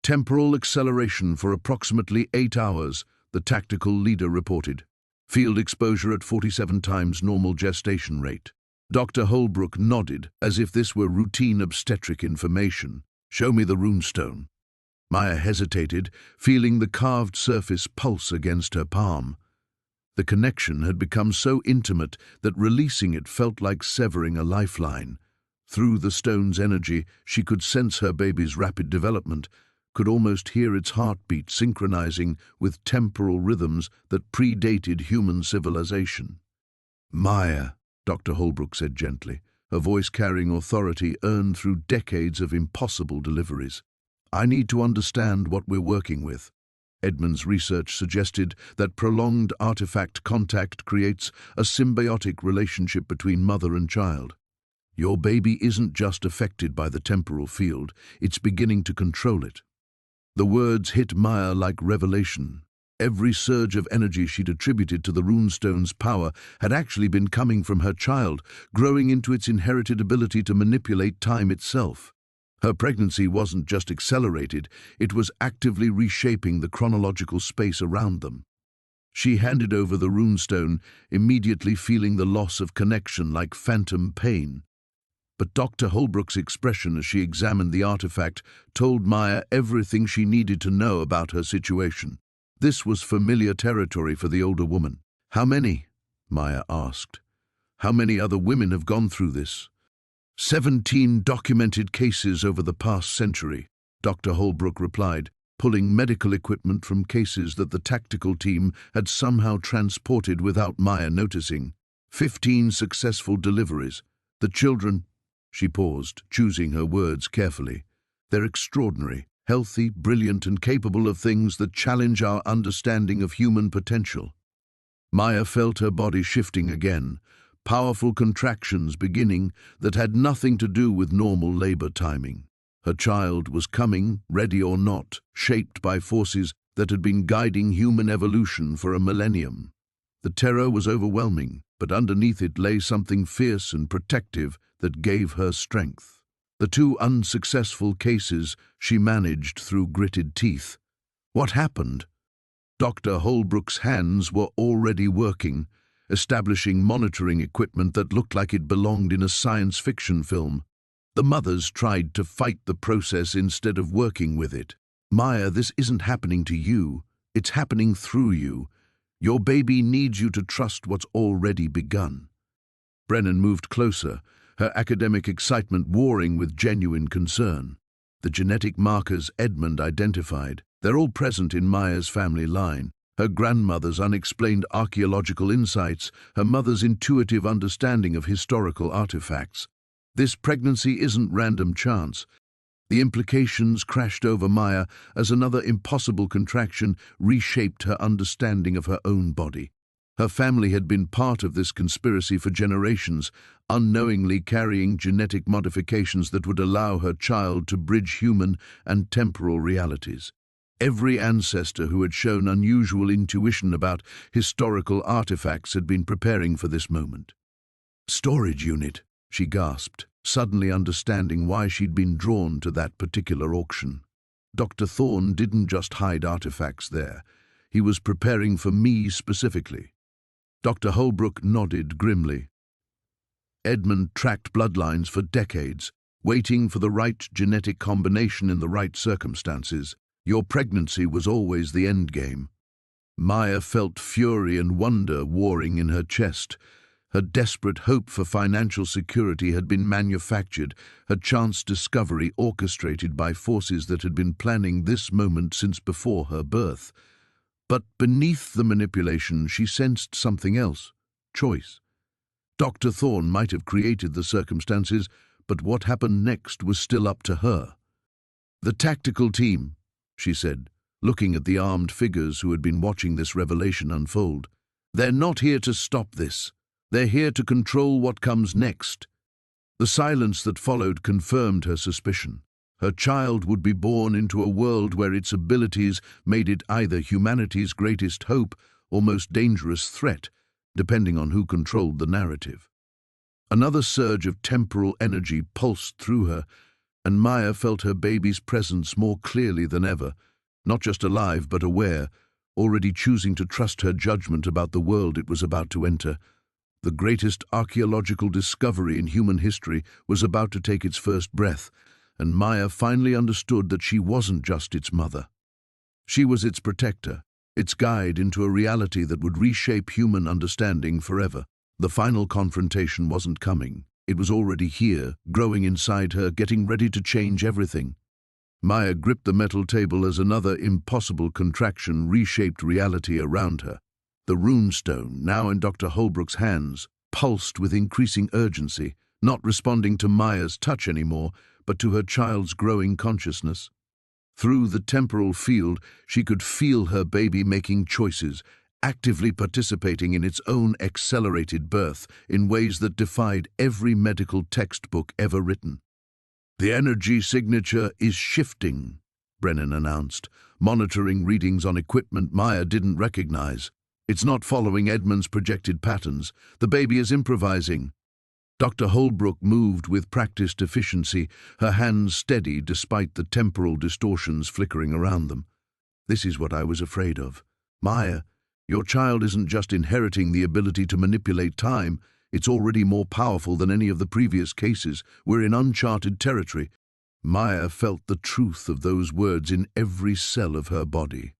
Temporal acceleration for approximately 8 hours, the tactical leader reported. Field exposure at 47 times normal gestation rate. Dr. Holbrook nodded, as if this were routine obstetric information. "Show me the runestone." Maya hesitated, feeling the carved surface pulse against her palm. The connection had become so intimate that releasing it felt like severing a lifeline. Through the stone's energy, she could sense her baby's rapid development, could almost hear its heartbeat synchronizing with temporal rhythms that predated human civilization. "Maya," Dr. Holbrook said gently, her voice carrying authority earned through decades of impossible deliveries. "I need to understand what we're working with." Edmund's research suggested that prolonged artifact contact creates a symbiotic relationship between mother and child. Your baby isn't just affected by the temporal field, it's beginning to control it. The words hit Maya like revelation. Every surge of energy she'd attributed to the runestone's power had actually been coming from her child, growing into its inherited ability to manipulate time itself. Her pregnancy wasn't just accelerated, it was actively reshaping the chronological space around them. She handed over the runestone, immediately feeling the loss of connection like phantom pain. But Dr. Holbrook's expression as she examined the artifact told Maya everything she needed to know about her situation. This was familiar territory for the older woman. "How many?" Maya asked. "How many other women have gone through this?" 17 documented cases over the past century, Dr. Holbrook replied, pulling medical equipment from cases that the tactical team had somehow transported without Maya noticing. 15 successful deliveries. The children... She paused, choosing her words carefully. "They're extraordinary, healthy, brilliant, and capable of things that challenge our understanding of human potential." Maya felt her body shifting again, powerful contractions beginning that had nothing to do with normal labor timing. Her child was coming, ready or not, shaped by forces that had been guiding human evolution for a millennium. The terror was overwhelming, but underneath it lay something fierce and protective that gave her strength. The 2 unsuccessful cases she managed through gritted teeth. What happened? Dr. Holbrook's hands were already working, establishing monitoring equipment that looked like it belonged in a science fiction film. The mothers tried to fight the process instead of working with it. "Maya, this isn't happening to you. It's happening through you. Your baby needs you to trust what's already begun." Brennan moved closer, her academic excitement warring with genuine concern. The genetic markers Edmund identified, they're all present in Maya's family line. Her grandmother's unexplained archaeological insights, her mother's intuitive understanding of historical artifacts. This pregnancy isn't random chance. The implications crashed over Maya as another impossible contraction reshaped her understanding of her own body. Her family had been part of this conspiracy for generations, unknowingly carrying genetic modifications that would allow her child to bridge human and temporal realities. Every ancestor who had shown unusual intuition about historical artifacts had been preparing for this moment. "Storage unit," she gasped, suddenly understanding why she'd been drawn to that particular auction. Dr. Thorne didn't just hide artifacts there. He was preparing for me specifically. Dr. Holbrook nodded grimly. Edmund tracked bloodlines for decades, waiting for the right genetic combination in the right circumstances. Your pregnancy was always the endgame. Maya felt fury and wonder warring in her chest. Her desperate hope for financial security had been manufactured, her chance discovery orchestrated by forces that had been planning this moment since before her birth. But beneath the manipulation, she sensed something else: choice. Dr. Thorne might have created the circumstances, but what happened next was still up to her. "The tactical team," she said, looking at the armed figures who had been watching this revelation unfold. "They're not here to stop this. They're here to control what comes next." The silence that followed confirmed her suspicion. Her child would be born into a world where its abilities made it either humanity's greatest hope or most dangerous threat, depending on who controlled the narrative. Another surge of temporal energy pulsed through her, and Maya felt her baby's presence more clearly than ever, not just alive but aware, already choosing to trust her judgment about the world it was about to enter. The greatest archaeological discovery in human history was about to take its first breath, and Maya finally understood that she wasn't just its mother. She was its protector, its guide into a reality that would reshape human understanding forever. The final confrontation wasn't coming. It was already here, growing inside her, getting ready to change everything. Maya gripped the metal table as another impossible contraction reshaped reality around her. The runestone, now in Dr. Holbrook's hands, pulsed with increasing urgency, not responding to Maya's touch anymore, but to her child's growing consciousness. Through the temporal field, she could feel her baby making choices, actively participating in its own accelerated birth in ways that defied every medical textbook ever written. "The energy signature is shifting," Brennan announced, monitoring readings on equipment Maya didn't recognize. "It's not following Edmund's projected patterns. The baby is improvising." Dr. Holbrook moved with practiced efficiency, her hands steady despite the temporal distortions flickering around them. "This is what I was afraid of. Maya, your child isn't just inheriting the ability to manipulate time, it's already more powerful than any of the previous cases. We're in uncharted territory." Maya felt the truth of those words in every cell of her body.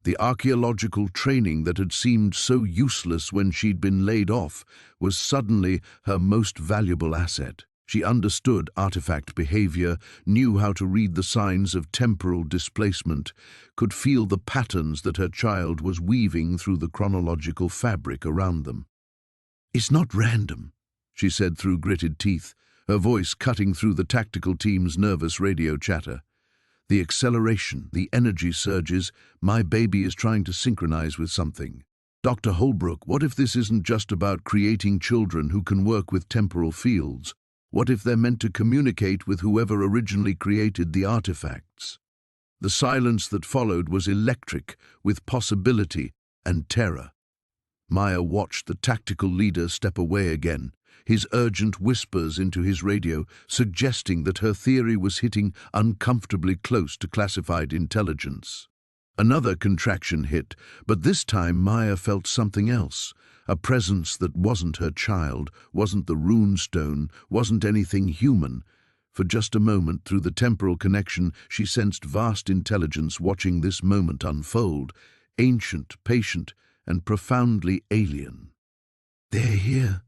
The archaeological training that had seemed so useless when she'd been laid off was suddenly her most valuable asset. She understood artifact behavior, knew how to read the signs of temporal displacement, could feel the patterns that her child was weaving through the chronological fabric around them. "It's not random," she said through gritted teeth, her voice cutting through the tactical team's nervous radio chatter. "The acceleration, the energy surges, my baby is trying to synchronize with something. Dr. Holbrook, what if this isn't just about creating children who can work with temporal fields? What if they're meant to communicate with whoever originally created the artifacts?" The silence that followed was electric, with possibility and terror. Maya watched the tactical leader step away again, his urgent whispers into his radio, suggesting that her theory was hitting uncomfortably close to classified intelligence. Another contraction hit, but this time Maya felt something else, a presence that wasn't her child, wasn't the runestone, wasn't anything human. For just a moment, through the temporal connection, she sensed vast intelligence watching this moment unfold, ancient, patient, and profoundly alien. "They're here,"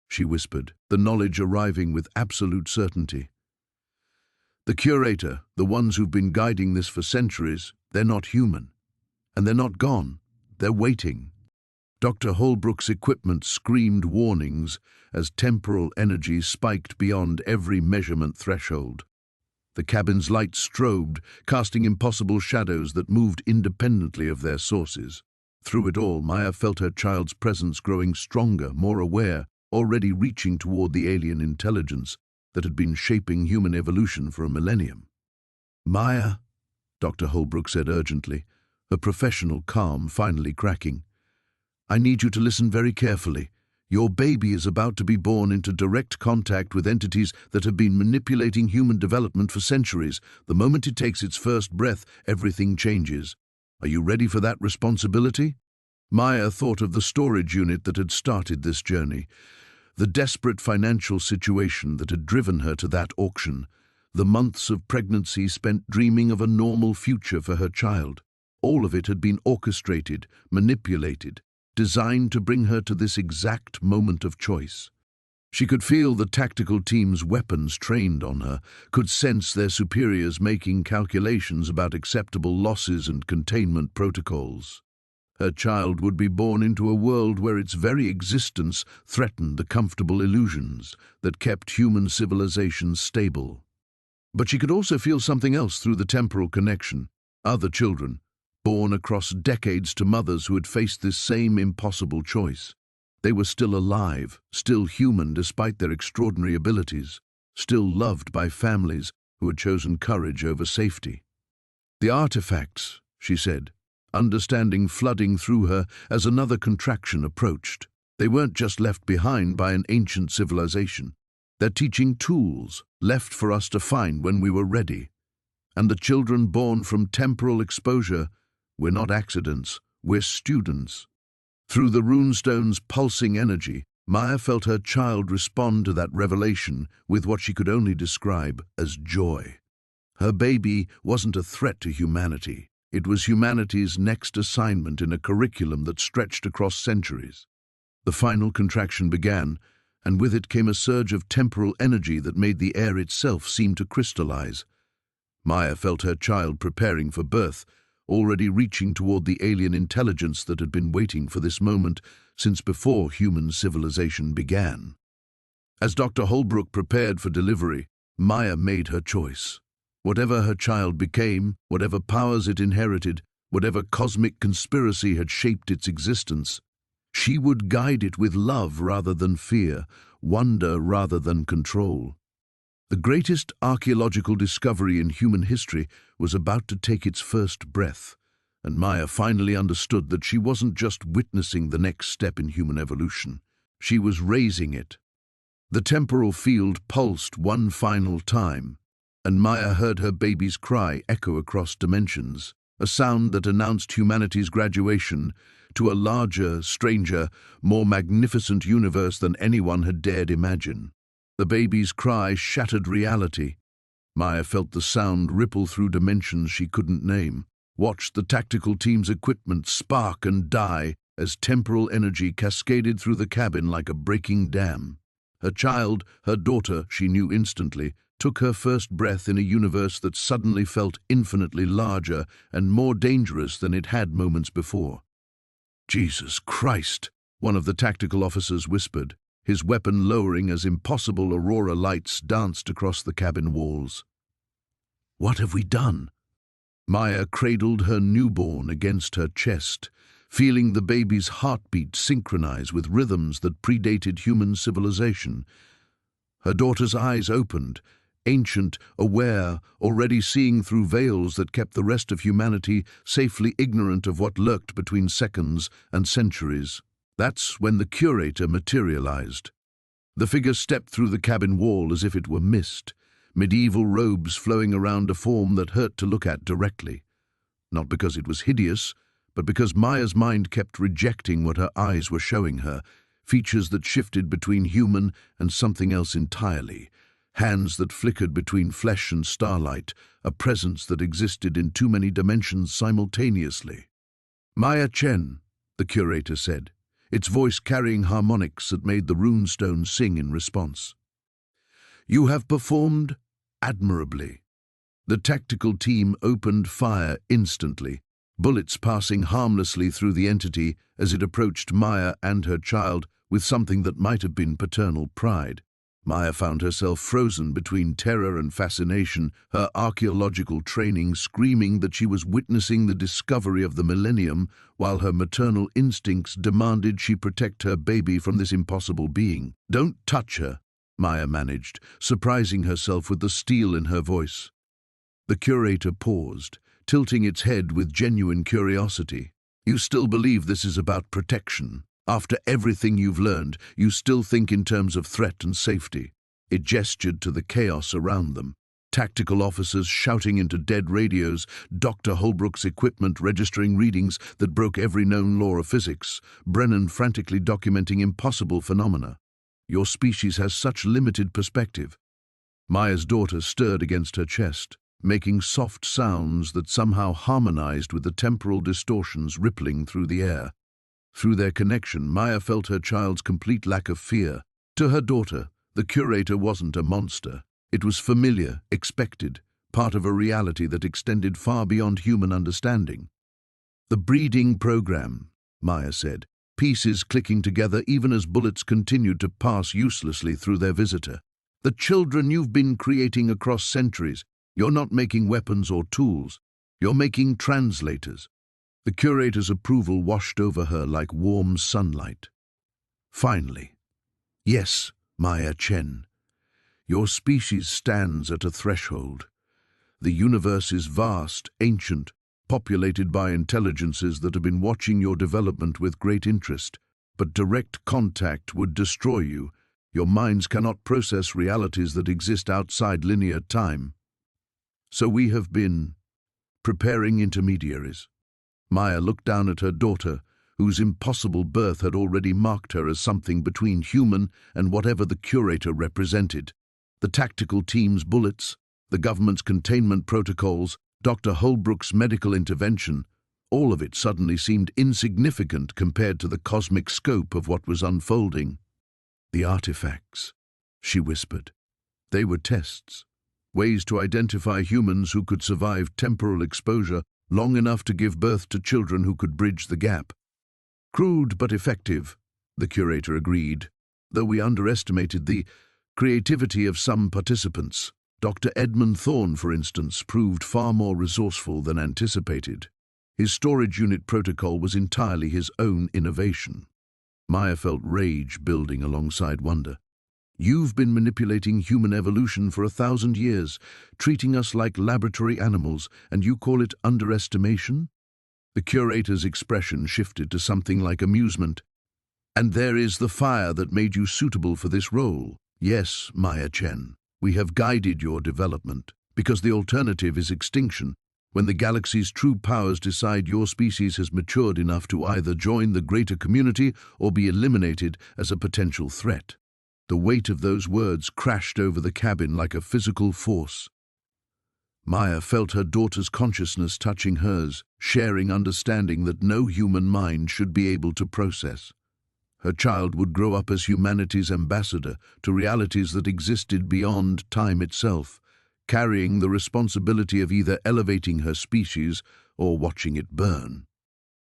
she whispered, the knowledge arriving with absolute certainty. "The curator, the ones who've been guiding this for centuries, they're not human. And they're not gone. They're waiting." Dr. Holbrook's equipment screamed warnings as temporal energy spiked beyond every measurement threshold. The cabin's lights strobed, casting impossible shadows that moved independently of their sources. Through it all, Maya felt her child's presence growing stronger, more aware, already reaching toward the alien intelligence that had been shaping human evolution for a millennium. "Maya," Dr. Holbrook said urgently, her professional calm finally cracking, "I need you to listen very carefully. Your baby is about to be born into direct contact with entities that have been manipulating human development for centuries. The moment it takes its first breath, everything changes. Are you ready for that responsibility?" Maya thought of the storage unit that had started this journey, the desperate financial situation that had driven her to that auction, the months of pregnancy spent dreaming of a normal future for her child. All of it had been orchestrated, manipulated, designed to bring her to this exact moment of choice. She could feel the tactical team's weapons trained on her, could sense their superiors making calculations about acceptable losses and containment protocols. Her child would be born into a world where its very existence threatened the comfortable illusions that kept human civilization stable. But she could also feel something else through the temporal connection. Other children, born across decades to mothers who had faced this same impossible choice. They were still alive, still human despite their extraordinary abilities, still loved by families who had chosen courage over safety. "The artifacts," she said, understanding flooding through her as another contraction approached. "They weren't just left behind by an ancient civilization. They're teaching tools left for us to find when we were ready. And the children born from temporal exposure, we're not accidents, we're students." Through the runestone's pulsing energy, Maya felt her child respond to that revelation with what she could only describe as joy. Her baby wasn't a threat to humanity. It was humanity's next assignment in a curriculum that stretched across centuries. The final contraction began, and with it came a surge of temporal energy that made the air itself seem to crystallize. Maya felt her child preparing for birth, already reaching toward the alien intelligence that had been waiting for this moment since before human civilization began. As Dr. Holbrook prepared for delivery, Maya made her choice. Whatever her child became, whatever powers it inherited, whatever cosmic conspiracy had shaped its existence, she would guide it with love rather than fear, wonder rather than control. The greatest archaeological discovery in human history was about to take its first breath, and Maya finally understood that she wasn't just witnessing the next step in human evolution. She was raising it. The temporal field pulsed one final time, and Maya heard her baby's cry echo across dimensions, a sound that announced humanity's graduation to a larger, stranger, more magnificent universe than anyone had dared imagine. The baby's cry shattered reality. Maya felt the sound ripple through dimensions she couldn't name, watched the tactical team's equipment spark and die as temporal energy cascaded through the cabin like a breaking dam. Her child, her daughter, she knew instantly, took her first breath in a universe that suddenly felt infinitely larger and more dangerous than it had moments before. "Jesus Christ," one of the tactical officers whispered, his weapon lowering as impossible aurora lights danced across the cabin walls. "What have we done?" Maya cradled her newborn against her chest, feeling the baby's heartbeat synchronize with rhythms that predated human civilization. Her daughter's eyes opened, ancient, aware, already seeing through veils that kept the rest of humanity safely ignorant of what lurked between seconds and centuries. That's when the curator materialized. The figure stepped through the cabin wall as if it were mist, medieval robes flowing around a form that hurt to look at directly. Not because it was hideous, but because Maya's mind kept rejecting what her eyes were showing her, features that shifted between human and something else entirely, hands that flickered between flesh and starlight, a presence that existed in too many dimensions simultaneously. "Maya Chen," the curator said, its voice carrying harmonics that made the runestone sing in response. "You have performed admirably." The tactical team opened fire instantly, bullets passing harmlessly through the entity as it approached Maya and her child with something that might have been paternal pride. Maya found herself frozen between terror and fascination, her archaeological training screaming that she was witnessing the discovery of the millennium, while her maternal instincts demanded she protect her baby from this impossible being. "Don't touch her," Maya managed, surprising herself with the steel in her voice. The curator paused, tilting its head with genuine curiosity. "You still believe this is about protection? After everything you've learned, you still think in terms of threat and safety?" It gestured to the chaos around them. Tactical officers shouting into dead radios, Dr. Holbrook's equipment registering readings that broke every known law of physics, Brennan frantically documenting impossible phenomena. "Your species has such limited perspective." Maya's daughter stirred against her chest, making soft sounds that somehow harmonized with the temporal distortions rippling through the air. Through their connection, Maya felt her child's complete lack of fear. To her daughter, the curator wasn't a monster. It was familiar, expected, part of a reality that extended far beyond human understanding. "The breeding program," Maya said, pieces clicking together even as bullets continued to pass uselessly through their visitor. "The children you've been creating across centuries. You're not making weapons or tools. You're making translators." The curator's approval washed over her like warm sunlight. "Finally. Yes, Maya Chen. Your species stands at a threshold. The universe is vast, ancient, populated by intelligences that have been watching your development with great interest, but direct contact would destroy you. Your minds cannot process realities that exist outside linear time. So we have been preparing intermediaries." Maya looked down at her daughter, whose impossible birth had already marked her as something between human and whatever the curator represented. The tactical team's bullets, the government's containment protocols, Dr. Holbrook's medical intervention, all of it suddenly seemed insignificant compared to the cosmic scope of what was unfolding. "The artifacts," she whispered. "They were tests. ways to identify humans who could survive temporal exposure long enough to give birth to children who could bridge the gap. Crude but effective, the curator agreed, though we underestimated the creativity of some participants. Dr. Edmund Thorne, for instance, proved far more resourceful than anticipated. His storage unit protocol was entirely his own innovation. Maya felt rage building alongside wonder. You've been manipulating human evolution for 1,000 years, treating us like laboratory animals, and you call it underestimation? The curator's expression shifted to something like amusement. And there is the fire that made you suitable for this role. Yes, Maya Chen, we have guided your development, because the alternative is extinction, when the galaxy's true powers decide your species has matured enough to either join the greater community or be eliminated as a potential threat. The weight of those words crashed over the cabin like a physical force. Maya felt her daughter's consciousness touching hers, sharing understanding that no human mind should be able to process. Her child would grow up as humanity's ambassador to realities that existed beyond time itself, carrying the responsibility of either elevating her species or watching it burn.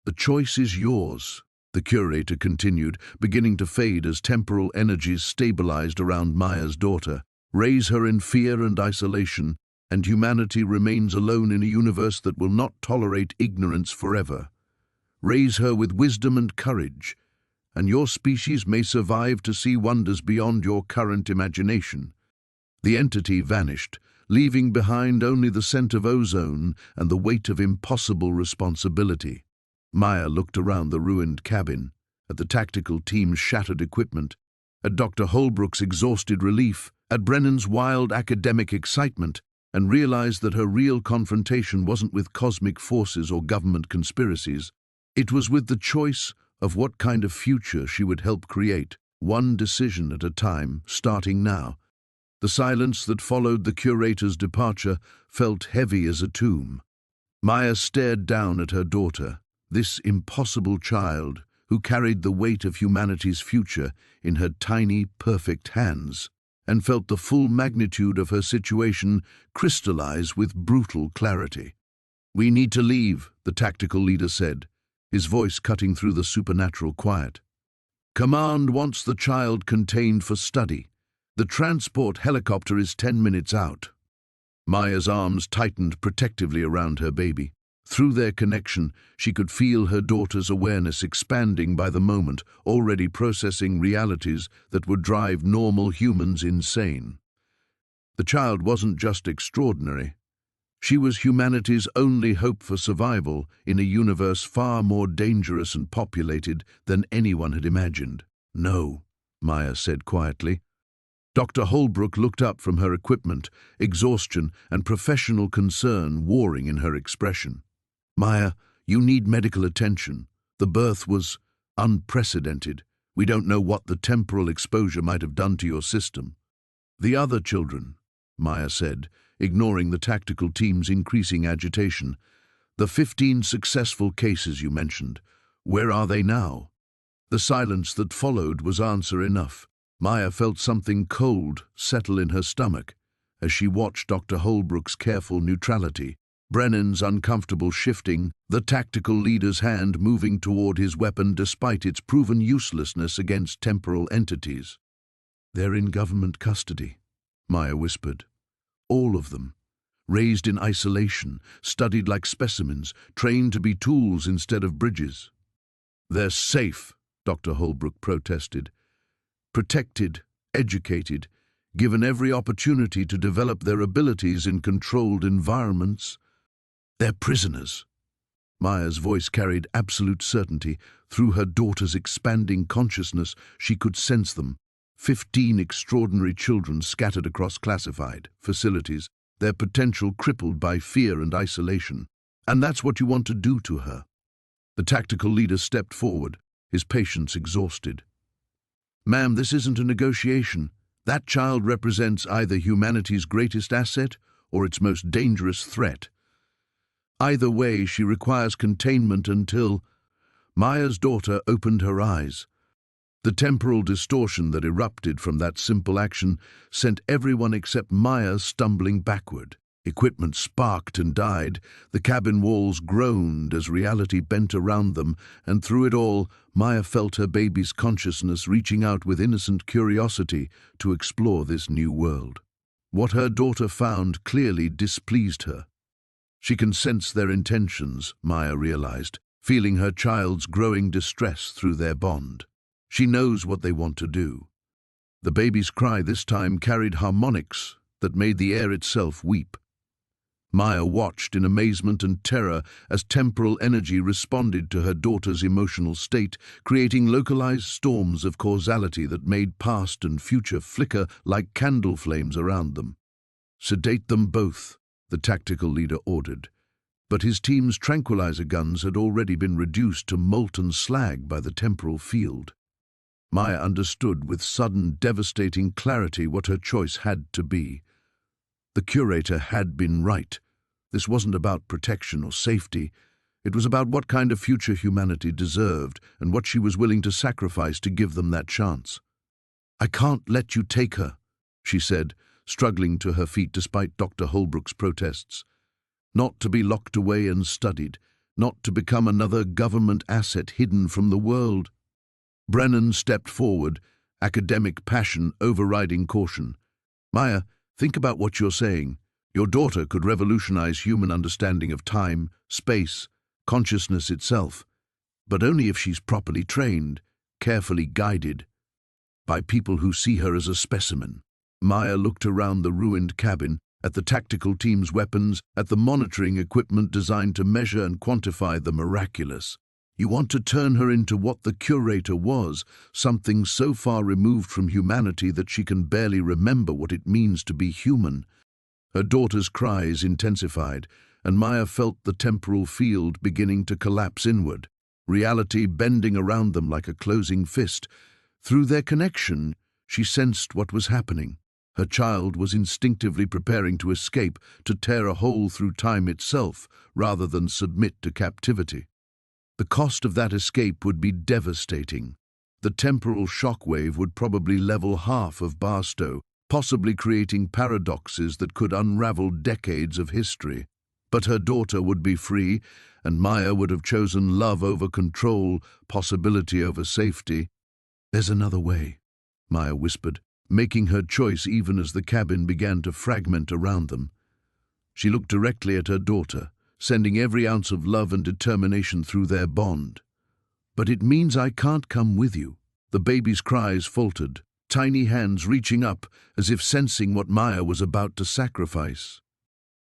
The choice is yours, the curator continued, beginning to fade as temporal energies stabilized around Maya's daughter. Raise her in fear and isolation, and humanity remains alone in a universe that will not tolerate ignorance forever. Raise her with wisdom and courage, and your species may survive to see wonders beyond your current imagination. The entity vanished, leaving behind only the scent of ozone and the weight of impossible responsibility. Maya looked around the ruined cabin, at the tactical team's shattered equipment, at Dr. Holbrook's exhausted relief, at Brennan's wild academic excitement, and realized that her real confrontation wasn't with cosmic forces or government conspiracies. It was with the choice of what kind of future she would help create, one decision at a time, starting now. The silence that followed the curator's departure felt heavy as a tomb. Maya stared down at her daughter, this impossible child who carried the weight of humanity's future in her tiny, perfect hands, and felt the full magnitude of her situation crystallize with brutal clarity. "We need to leave," the tactical leader said, his voice cutting through the supernatural quiet. "Command wants the child contained for study. The transport helicopter is 10 minutes out." Maya's arms tightened protectively around her baby. Through their connection, she could feel her daughter's awareness expanding by the moment, already processing realities that would drive normal humans insane. The child wasn't just extraordinary. She was humanity's only hope for survival in a universe far more dangerous and populated than anyone had imagined. "No," Maya said quietly. Dr. Holbrook looked up from her equipment, exhaustion and professional concern warring in her expression. "Maya, you need medical attention. The birth was unprecedented. We don't know what the temporal exposure might have done to your system." "The other children," Maya said, ignoring the tactical team's increasing agitation. "The 15 successful cases you mentioned, where are they now?" The silence that followed was answer enough. Maya felt something cold settle in her stomach as she watched Dr. Holbrook's careful neutrality, Brennan's uncomfortable shifting, the tactical leader's hand moving toward his weapon despite its proven uselessness against temporal entities. "They're in government custody," Maya whispered. "All of them. Raised in isolation, studied like specimens, trained to be tools instead of bridges." "They're safe," Dr. Holbrook protested. "Protected, educated, given every opportunity to develop their abilities in controlled environments. They're prisoners." Maya's voice carried absolute certainty. Through her daughter's expanding consciousness, she could sense them. 15 extraordinary children scattered across classified facilities, their potential crippled by fear and isolation. "And that's what you want to do to her." The tactical leader stepped forward, his patience exhausted. "Ma'am, this isn't a negotiation. That child represents either humanity's greatest asset or its most dangerous threat. Either way, she requires containment until—" Maya's daughter opened her eyes. The temporal distortion that erupted from that simple action sent everyone except Maya stumbling backward. Equipment sparked and died, the cabin walls groaned as reality bent around them, and through it all, Maya felt her baby's consciousness reaching out with innocent curiosity to explore this new world. What her daughter found clearly displeased her. She can sense their intentions, Maya realized, feeling her child's growing distress through their bond. She knows what they want to do. The baby's cry this time carried harmonics that made the air itself weep. Maya watched in amazement and terror as temporal energy responded to her daughter's emotional state, creating localized storms of causality that made past and future flicker like candle flames around them. "Sedate them both," the tactical leader ordered. But his team's tranquilizer guns had already been reduced to molten slag by the temporal field. Maya understood with sudden, devastating clarity what her choice had to be. The curator had been right. This wasn't about protection or safety. It was about what kind of future humanity deserved and what she was willing to sacrifice to give them that chance. "I can't let you take her," she said, struggling to her feet despite Dr. Holbrook's protests. Not to be locked away and studied, not to become another government asset hidden from the world. Brennan stepped forward, academic passion overriding caution. "Maya, think about what you're saying. Your daughter could revolutionize human understanding of time, space, consciousness itself, but only if she's properly trained, carefully guided, by people who see her as a specimen." Maya looked around the ruined cabin, at the tactical team's weapons, at the monitoring equipment designed to measure and quantify the miraculous. "You want to turn her into what the curator was, something so far removed from humanity that she can barely remember what it means to be human." Her daughter's cries intensified, and Maya felt the temporal field beginning to collapse inward, reality bending around them like a closing fist. Through their connection, she sensed what was happening. Her child was instinctively preparing to escape, to tear a hole through time itself, rather than submit to captivity. The cost of that escape would be devastating. The temporal shockwave would probably level half of Barstow, possibly creating paradoxes that could unravel decades of history. But her daughter would be free, and Maya would have chosen love over control, possibility over safety. "There's another way," Maya whispered, making her choice even as the cabin began to fragment around them. She looked directly at her daughter, sending every ounce of love and determination through their bond. "But it means I can't come with you." The baby's cries faltered, tiny hands reaching up as if sensing what Maya was about to sacrifice.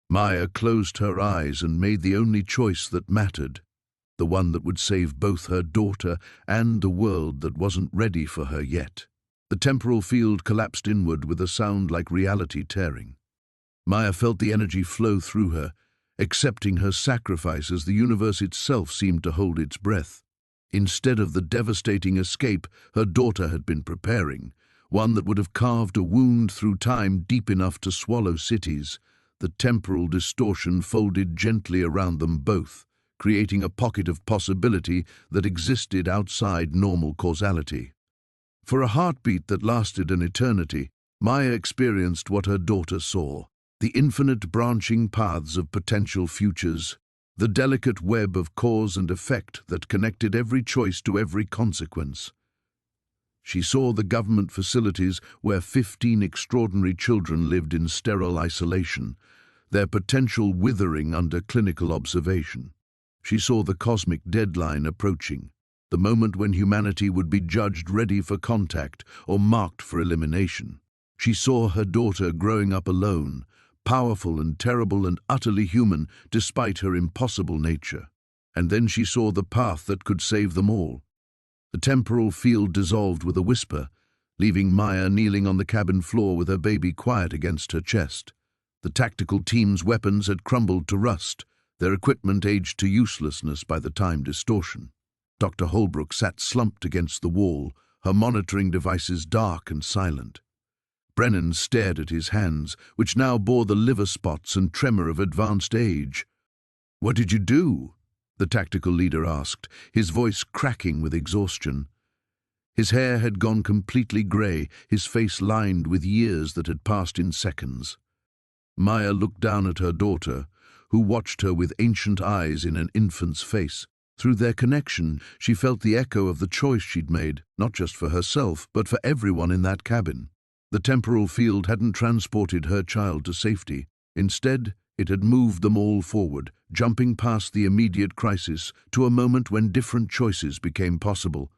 Maya closed her eyes and made the only choice that mattered, the one that would save both her daughter and the world that wasn't ready for her yet. The temporal field collapsed inward with a sound like reality tearing. Maya felt the energy flow through her, accepting her sacrifice as the universe itself seemed to hold its breath. Instead of the devastating escape her daughter had been preparing, one that would have carved a wound through time deep enough to swallow cities, the temporal distortion folded gently around them both, creating a pocket of possibility that existed outside normal causality. For a heartbeat that lasted an eternity, Maya experienced what her daughter saw: the infinite branching paths of potential futures, the delicate web of cause and effect that connected every choice to every consequence. She saw the government facilities where 15 extraordinary children lived in sterile isolation, their potential withering under clinical observation. She saw the cosmic deadline approaching, the moment when humanity would be judged ready for contact or marked for elimination. She saw her daughter growing up alone, powerful and terrible and utterly human despite her impossible nature. And then she saw the path that could save them all. The temporal field dissolved with a whisper, leaving Maya kneeling on the cabin floor with her baby quiet against her chest. The tactical team's weapons had crumbled to rust, their equipment aged to uselessness by the time distortion. Dr. Holbrook sat slumped against the wall, her monitoring devices dark and silent. Brennan stared at his hands, which now bore the liver spots and tremor of advanced age. "What did you do?" the tactical leader asked, his voice cracking with exhaustion. His hair had gone completely grey, his face lined with years that had passed in seconds. Maya looked down at her daughter, who watched her with ancient eyes in an infant's face. Through their connection, she felt the echo of the choice she'd made, not just for herself, but for everyone in that cabin. The temporal field hadn't transported her child to safety. Instead, it had moved them all forward, jumping past the immediate crisis to a moment when different choices became possible.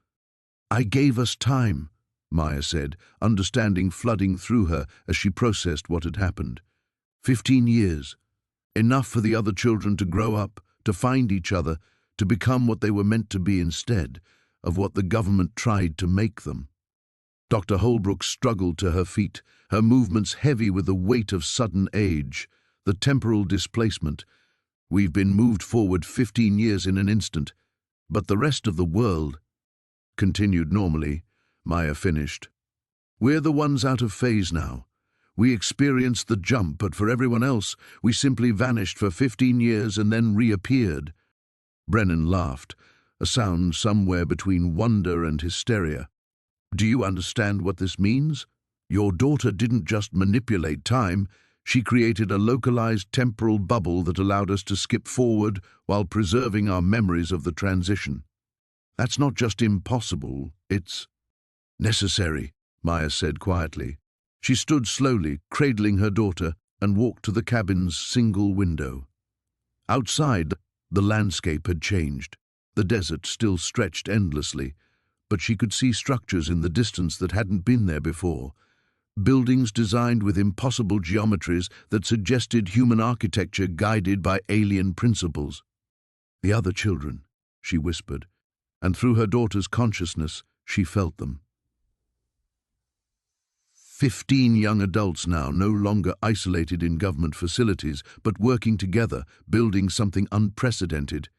"I gave us time," Maya said, understanding flooding through her as she processed what had happened. 15 years. Enough for the other children to grow up, to find each other, to become what they were meant to be instead of what the government tried to make them. Dr. Holbrook struggled to her feet, her movements heavy with the weight of sudden age, the temporal displacement. "We've been moved forward 15 years in an instant, but the rest of the world continued normally," Maya finished. "We're the ones out of phase now. We experienced the jump, but for everyone else, we simply vanished for 15 years and then reappeared." Brennan laughed, a sound somewhere between wonder and hysteria. "Do you understand what this means? Your daughter didn't just manipulate time, she created a localized temporal bubble that allowed us to skip forward while preserving our memories of the transition. That's not just impossible, it's necessary," Maya said quietly. She stood slowly, cradling her daughter, and walked to the cabin's single window. Outside, the landscape had changed. The desert still stretched endlessly, but she could see structures in the distance that hadn't been there before. Buildings designed with impossible geometries that suggested human architecture guided by alien principles. "The other children," she whispered, and through her daughter's consciousness, she felt them. 15 young adults now, no longer isolated in government facilities, but working together, building something unprecedented.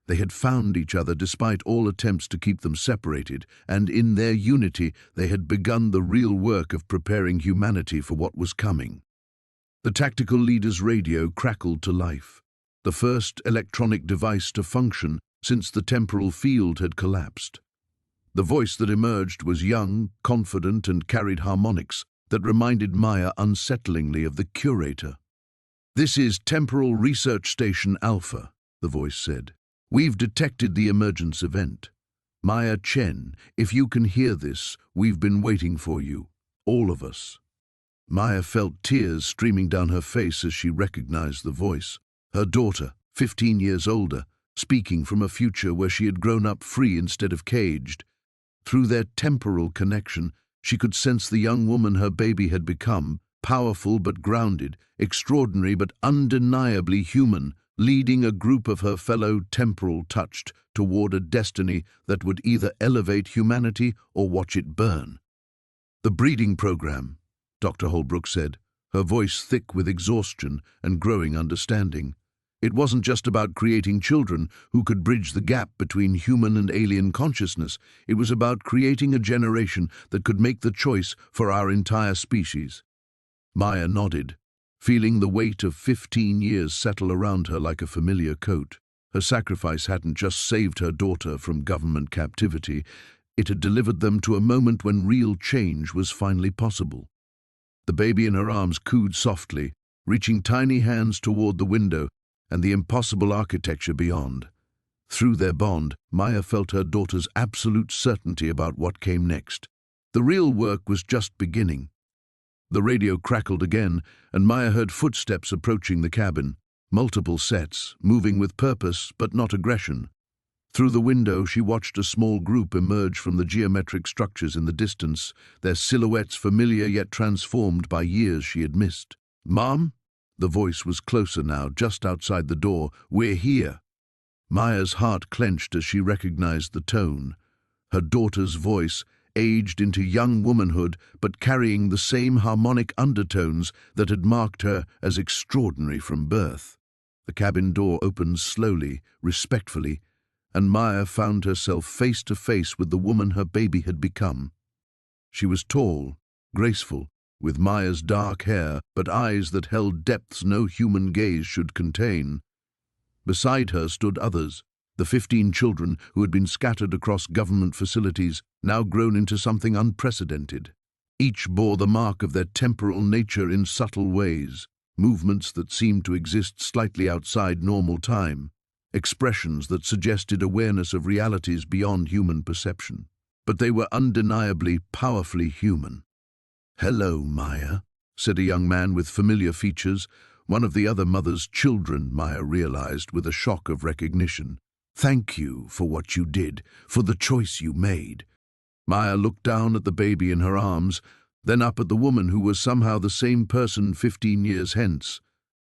They had found each other despite all attempts to keep them separated, and in their unity they had begun the real work of preparing humanity for what was coming. The tactical leader's radio crackled to life, the first electronic device to function since the temporal field had collapsed. The voice that emerged was young, confident, and carried harmonics that reminded Maya unsettlingly of the curator. "This is Temporal Research Station Alpha," the voice said. "We've detected the emergence event. Maya Chen, if you can hear this, we've been waiting for you, all of us." Maya felt tears streaming down her face as she recognized the voice. Her daughter, 15 years older, speaking from a future where she had grown up free instead of caged. Through their temporal connection, she could sense the young woman her baby had become, powerful but grounded, extraordinary but undeniably human, leading a group of her fellow temporal touched toward a destiny that would either elevate humanity or watch it burn. "The breeding program," Dr. Holbrook said, her voice thick with exhaustion and growing understanding. "It wasn't just about creating children who could bridge the gap between human and alien consciousness. It was about creating a generation that could make the choice for our entire species." Maya nodded, feeling the weight of 15 years settle around her like a familiar coat. Her sacrifice hadn't just saved her daughter from government captivity, it had delivered them to a moment when real change was finally possible. The baby in her arms cooed softly, reaching tiny hands toward the window and the impossible architecture beyond. Through their bond, Maya felt her daughter's absolute certainty about what came next. The real work was just beginning. The radio crackled again, and Maya heard footsteps approaching the cabin, multiple sets, moving with purpose but not aggression. Through the window, she watched a small group emerge from the geometric structures in the distance, their silhouettes familiar yet transformed by years she had missed. "Mom?" The voice was closer now, just outside the door. "We're here." Maya's heart clenched as she recognized the tone. Her daughter's voice, aged into young womanhood, but carrying the same harmonic undertones that had marked her as extraordinary from birth. The cabin door opened slowly, respectfully, and Maya found herself face to face with the woman her baby had become. She was tall, graceful, with Maya's dark hair, but eyes that held depths no human gaze should contain. Beside her stood others, The 15 children who had been scattered across government facilities, now grown into something unprecedented. Each bore the mark of their temporal nature in subtle ways, movements that seemed to exist slightly outside normal time, expressions that suggested awareness of realities beyond human perception. But they were undeniably, powerfully human. "Hello, Maya," said a young man with familiar features, one of the other mother's children, Maya realized with a shock of recognition. "Thank you for what you did, for the choice you made." Maya looked down at the baby in her arms, then up at the woman who was somehow the same person 15 years hence.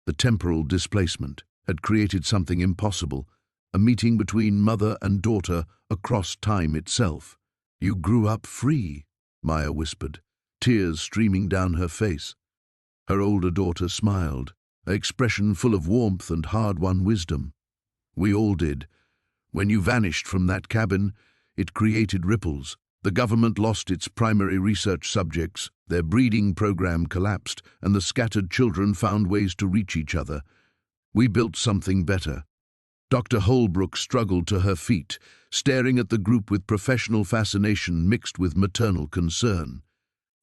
The temporal displacement had created something impossible, a meeting between mother and daughter across time itself. "You grew up free," Maya whispered, tears streaming down her face. Her older daughter smiled, an expression full of warmth and hard-won wisdom. "We all did. When you vanished from that cabin, it created ripples. The government lost its primary research subjects, their breeding program collapsed, and the scattered children found ways to reach each other. We built something better." Dr. Holbrook struggled to her feet, staring at the group with professional fascination mixed with maternal concern.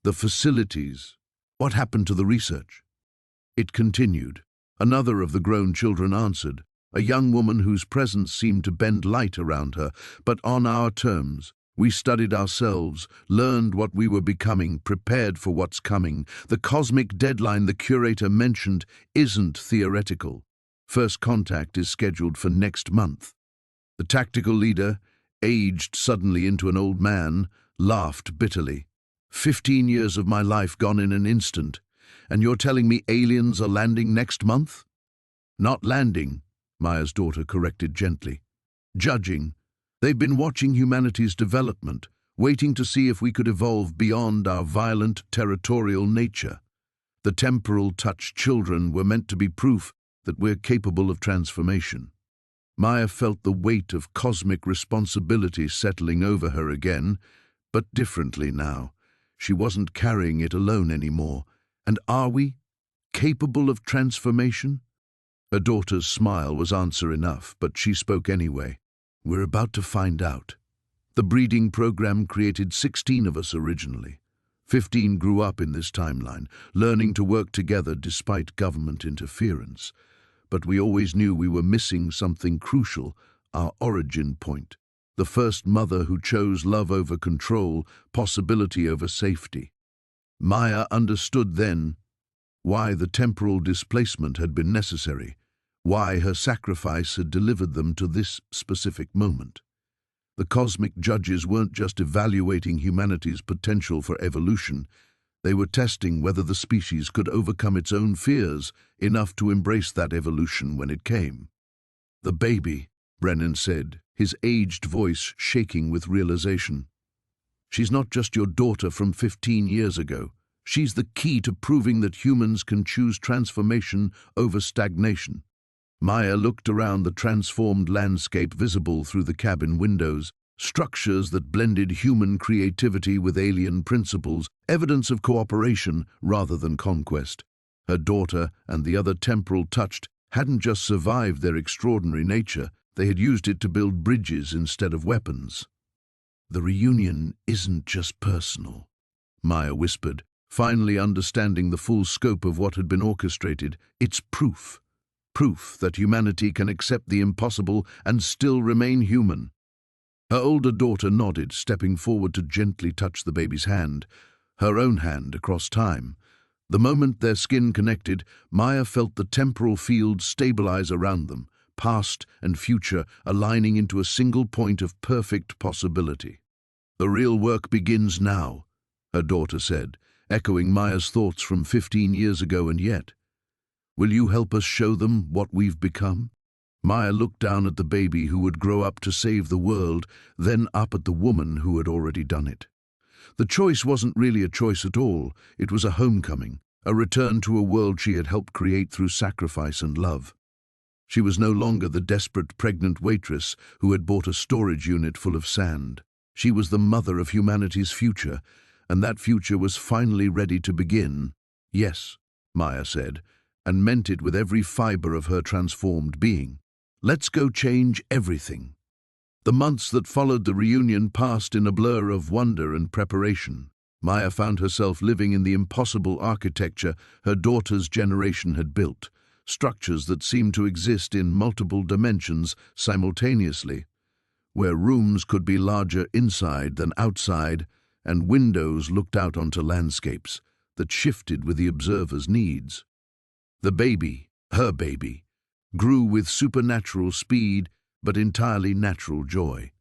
"The facilities. What happened to the research?" It continued. Another of the grown children answered, a young woman whose presence seemed to bend light around her, "But on our terms. We studied ourselves, learned what we were becoming, prepared for what's coming. The cosmic deadline the curator mentioned isn't theoretical. First contact is scheduled for next month." The tactical leader, aged suddenly into an old man, laughed bitterly. 15 years of my life gone in an instant, and you're telling me aliens are landing next month?" "Not landing," Maya's daughter corrected gently. "Judging. They've been watching humanity's development, waiting to see if we could evolve beyond our violent, territorial nature. The temporal touch children were meant to be proof that we're capable of transformation." Maya felt the weight of cosmic responsibility settling over her again, but differently now. She wasn't carrying it alone anymore. "And are we capable of transformation?" Her daughter's smile was answer enough, but she spoke anyway. "We're about to find out. The breeding program created 16 of us originally. 15 grew up in this timeline, learning to work together despite government interference. But we always knew we were missing something crucial, our origin point. The first mother who chose love over control, possibility over safety." Maya understood then why the temporal displacement had been necessary, why her sacrifice had delivered them to this specific moment. The cosmic judges weren't just evaluating humanity's potential for evolution, they were testing whether the species could overcome its own fears enough to embrace that evolution when it came. "The baby," Brennan said, his aged voice shaking with realization. "She's not just your daughter from 15 years ago. She's the key to proving that humans can choose transformation over stagnation." Maya looked around the transformed landscape visible through the cabin windows, structures that blended human creativity with alien principles, evidence of cooperation rather than conquest. Her daughter and the other temporal touched hadn't just survived their extraordinary nature, they had used it to build bridges instead of weapons. "The reunion isn't just personal," Maya whispered, finally understanding the full scope of what had been orchestrated. "It's proof. Proof that humanity can accept the impossible and still remain human." Her older daughter nodded, stepping forward to gently touch the baby's hand, her own hand across time. The moment their skin connected, Maya felt the temporal field stabilize around them, past and future aligning into a single point of perfect possibility. "The real work begins now," her daughter said, echoing Maya's thoughts from 15 years ago. "And yet, will you help us show them what we've become?" Maya looked down at the baby who would grow up to save the world, then up at the woman who had already done it. The choice wasn't really a choice at all, it was a homecoming, a return to a world she had helped create through sacrifice and love. She was no longer the desperate pregnant waitress who had bought a storage unit full of sand. She was the mother of humanity's future, and that future was finally ready to begin. "Yes," Maya said, and meant it with every fiber of her transformed being. Let's go change everything. The months that followed the reunion passed in a blur of wonder and preparation. Maya found herself living in the impossible architecture her daughter's generation had built, structures that seemed to exist in multiple dimensions simultaneously, where rooms could be larger inside than outside, and windows looked out onto landscapes that shifted with the observer's needs. The baby, her baby, grew with supernatural speed but entirely natural joy.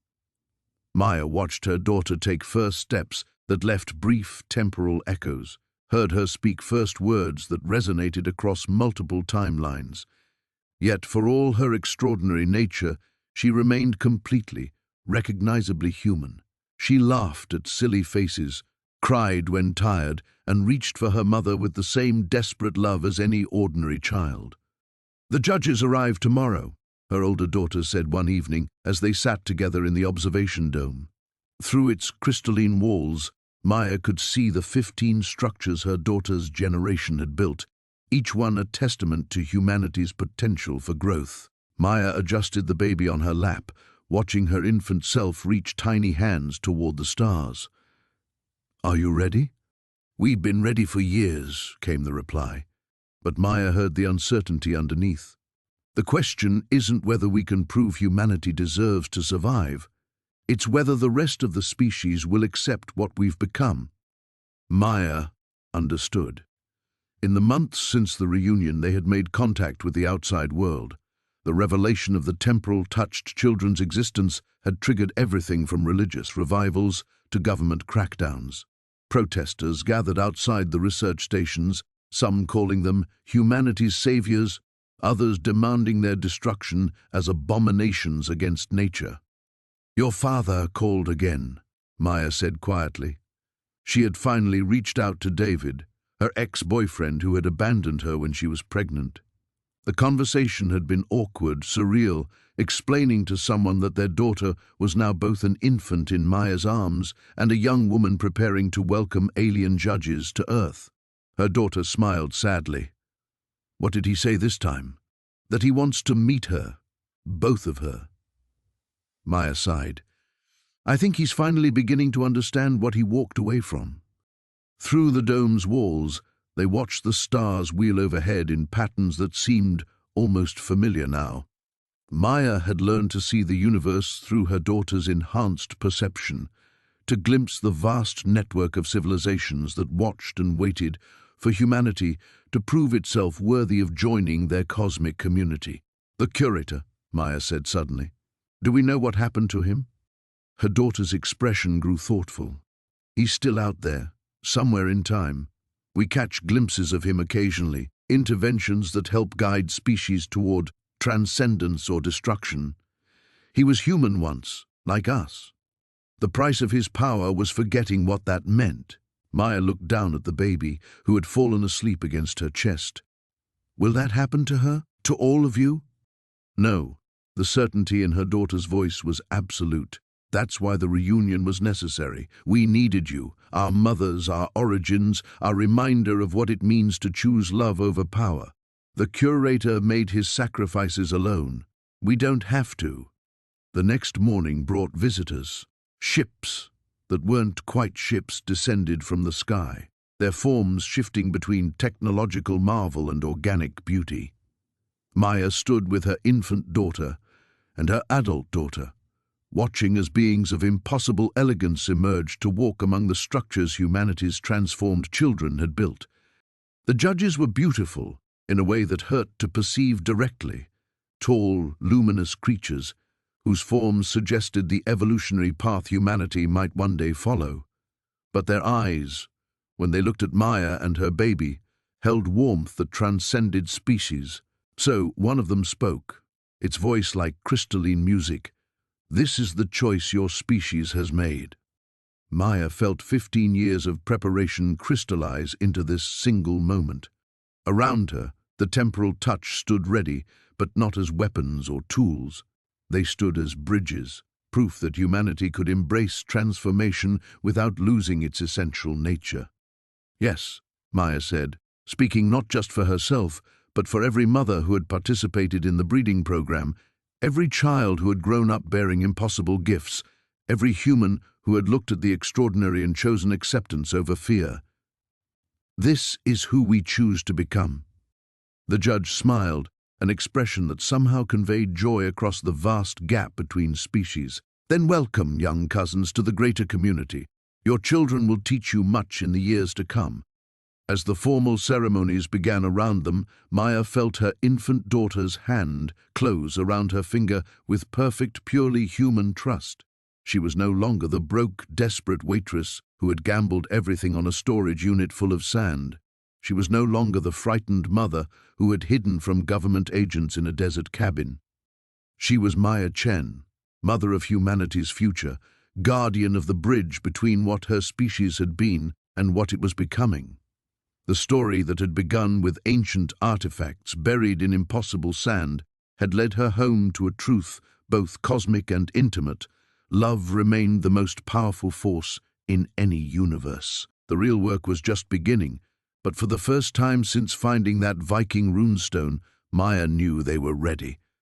Maya watched her daughter take first steps that left brief temporal echoes, heard her speak first words that resonated across multiple timelines. Yet for all her extraordinary nature, she remained completely, recognizably human. She laughed at silly faces, cried when tired, and reached for her mother with the same desperate love as any ordinary child. "The judges arrive tomorrow," her older daughter said one evening as they sat together in the observation dome. Through its crystalline walls, Maya could see the 15 structures her daughter's generation had built, each one a testament to humanity's potential for growth. Maya adjusted the baby on her lap, watching her infant self reach tiny hands toward the stars. "Are you ready?" "We've been ready for years," came the reply, but Maya heard the uncertainty underneath. "The question isn't whether we can prove humanity deserves to survive. It's whether the rest of the species will accept what we've become." Maya understood. In the months since the reunion, they had made contact with the outside world. The revelation of the temporal touched children's existence had triggered everything from religious revivals to government crackdowns. Protesters gathered outside the research stations, some calling them humanity's saviors, others demanding their destruction as abominations against nature. "Your father called again," Maya said quietly. She had finally reached out to David, her ex-boyfriend who had abandoned her when she was pregnant. The conversation had been awkward, surreal, explaining to someone that their daughter was now both an infant in Maya's arms and a young woman preparing to welcome alien judges to Earth. Her daughter smiled sadly. "What did he say this time?" "That he wants to meet her, both of her." Maya sighed. "I think he's finally beginning to understand what he walked away from." Through the dome's walls, they watched the stars wheel overhead in patterns that seemed almost familiar now. Maya had learned to see the universe through her daughter's enhanced perception, to glimpse the vast network of civilizations that watched and waited for humanity to prove itself worthy of joining their cosmic community. "The curator," Maya said suddenly. "Do we know what happened to him?" Her daughter's expression grew thoughtful. "He's still out there, somewhere in time. We catch glimpses of him occasionally, interventions that help guide species toward transcendence or destruction. He was human once, like us. The price of his power was forgetting what that meant." Maya looked down at the baby, who had fallen asleep against her chest. "Will that happen to her? To all of you?" "No." The certainty in her daughter's voice was absolute. "That's why the reunion was necessary. We needed you, our mothers, our origins, our reminder of what it means to choose love over power. The curator made his sacrifices alone. We don't have to." The next morning brought visitors. Ships that weren't quite ships descended from the sky, their forms shifting between technological marvel and organic beauty. Maya stood with her infant daughter and her adult daughter, watching as beings of impossible elegance emerged to walk among the structures humanity's transformed children had built. The judges were beautiful in a way that hurt to perceive directly, tall, luminous creatures whose forms suggested the evolutionary path humanity might one day follow. But their eyes, when they looked at Maya and her baby, held warmth that transcended species. So one of them spoke, its voice like crystalline music. "This is the choice your species has made." Maya felt 15 years of preparation crystallize into this single moment. Around her, the temporal touch stood ready, but not as weapons or tools. They stood as bridges, proof that humanity could embrace transformation without losing its essential nature. "Yes," Maya said, speaking not just for herself, but for every mother who had participated in the breeding program, Every child who had grown up bearing impossible gifts, every human who had looked at the extraordinary and chosen acceptance over fear. This is who we choose to become. The judge smiled, an expression that somehow conveyed joy across the vast gap between species. Then welcome, young cousins, to the greater community. Your children will teach you much in the years to come. As the formal ceremonies began around them, Maya felt her infant daughter's hand close around her finger with perfect, purely human trust. She was no longer the broke, desperate waitress who had gambled everything on a storage unit full of sand. She was no longer the frightened mother who had hidden from government agents in a desert cabin. She was Maya Chen, mother of humanity's future, guardian of the bridge between what her species had been and what it was becoming. The story that had begun with ancient artifacts buried in impossible sand had led her home to a truth both cosmic and intimate. Love remained the most powerful force in any universe. The real work was just beginning, but for the first time since finding that Viking runestone, Maya knew they were ready.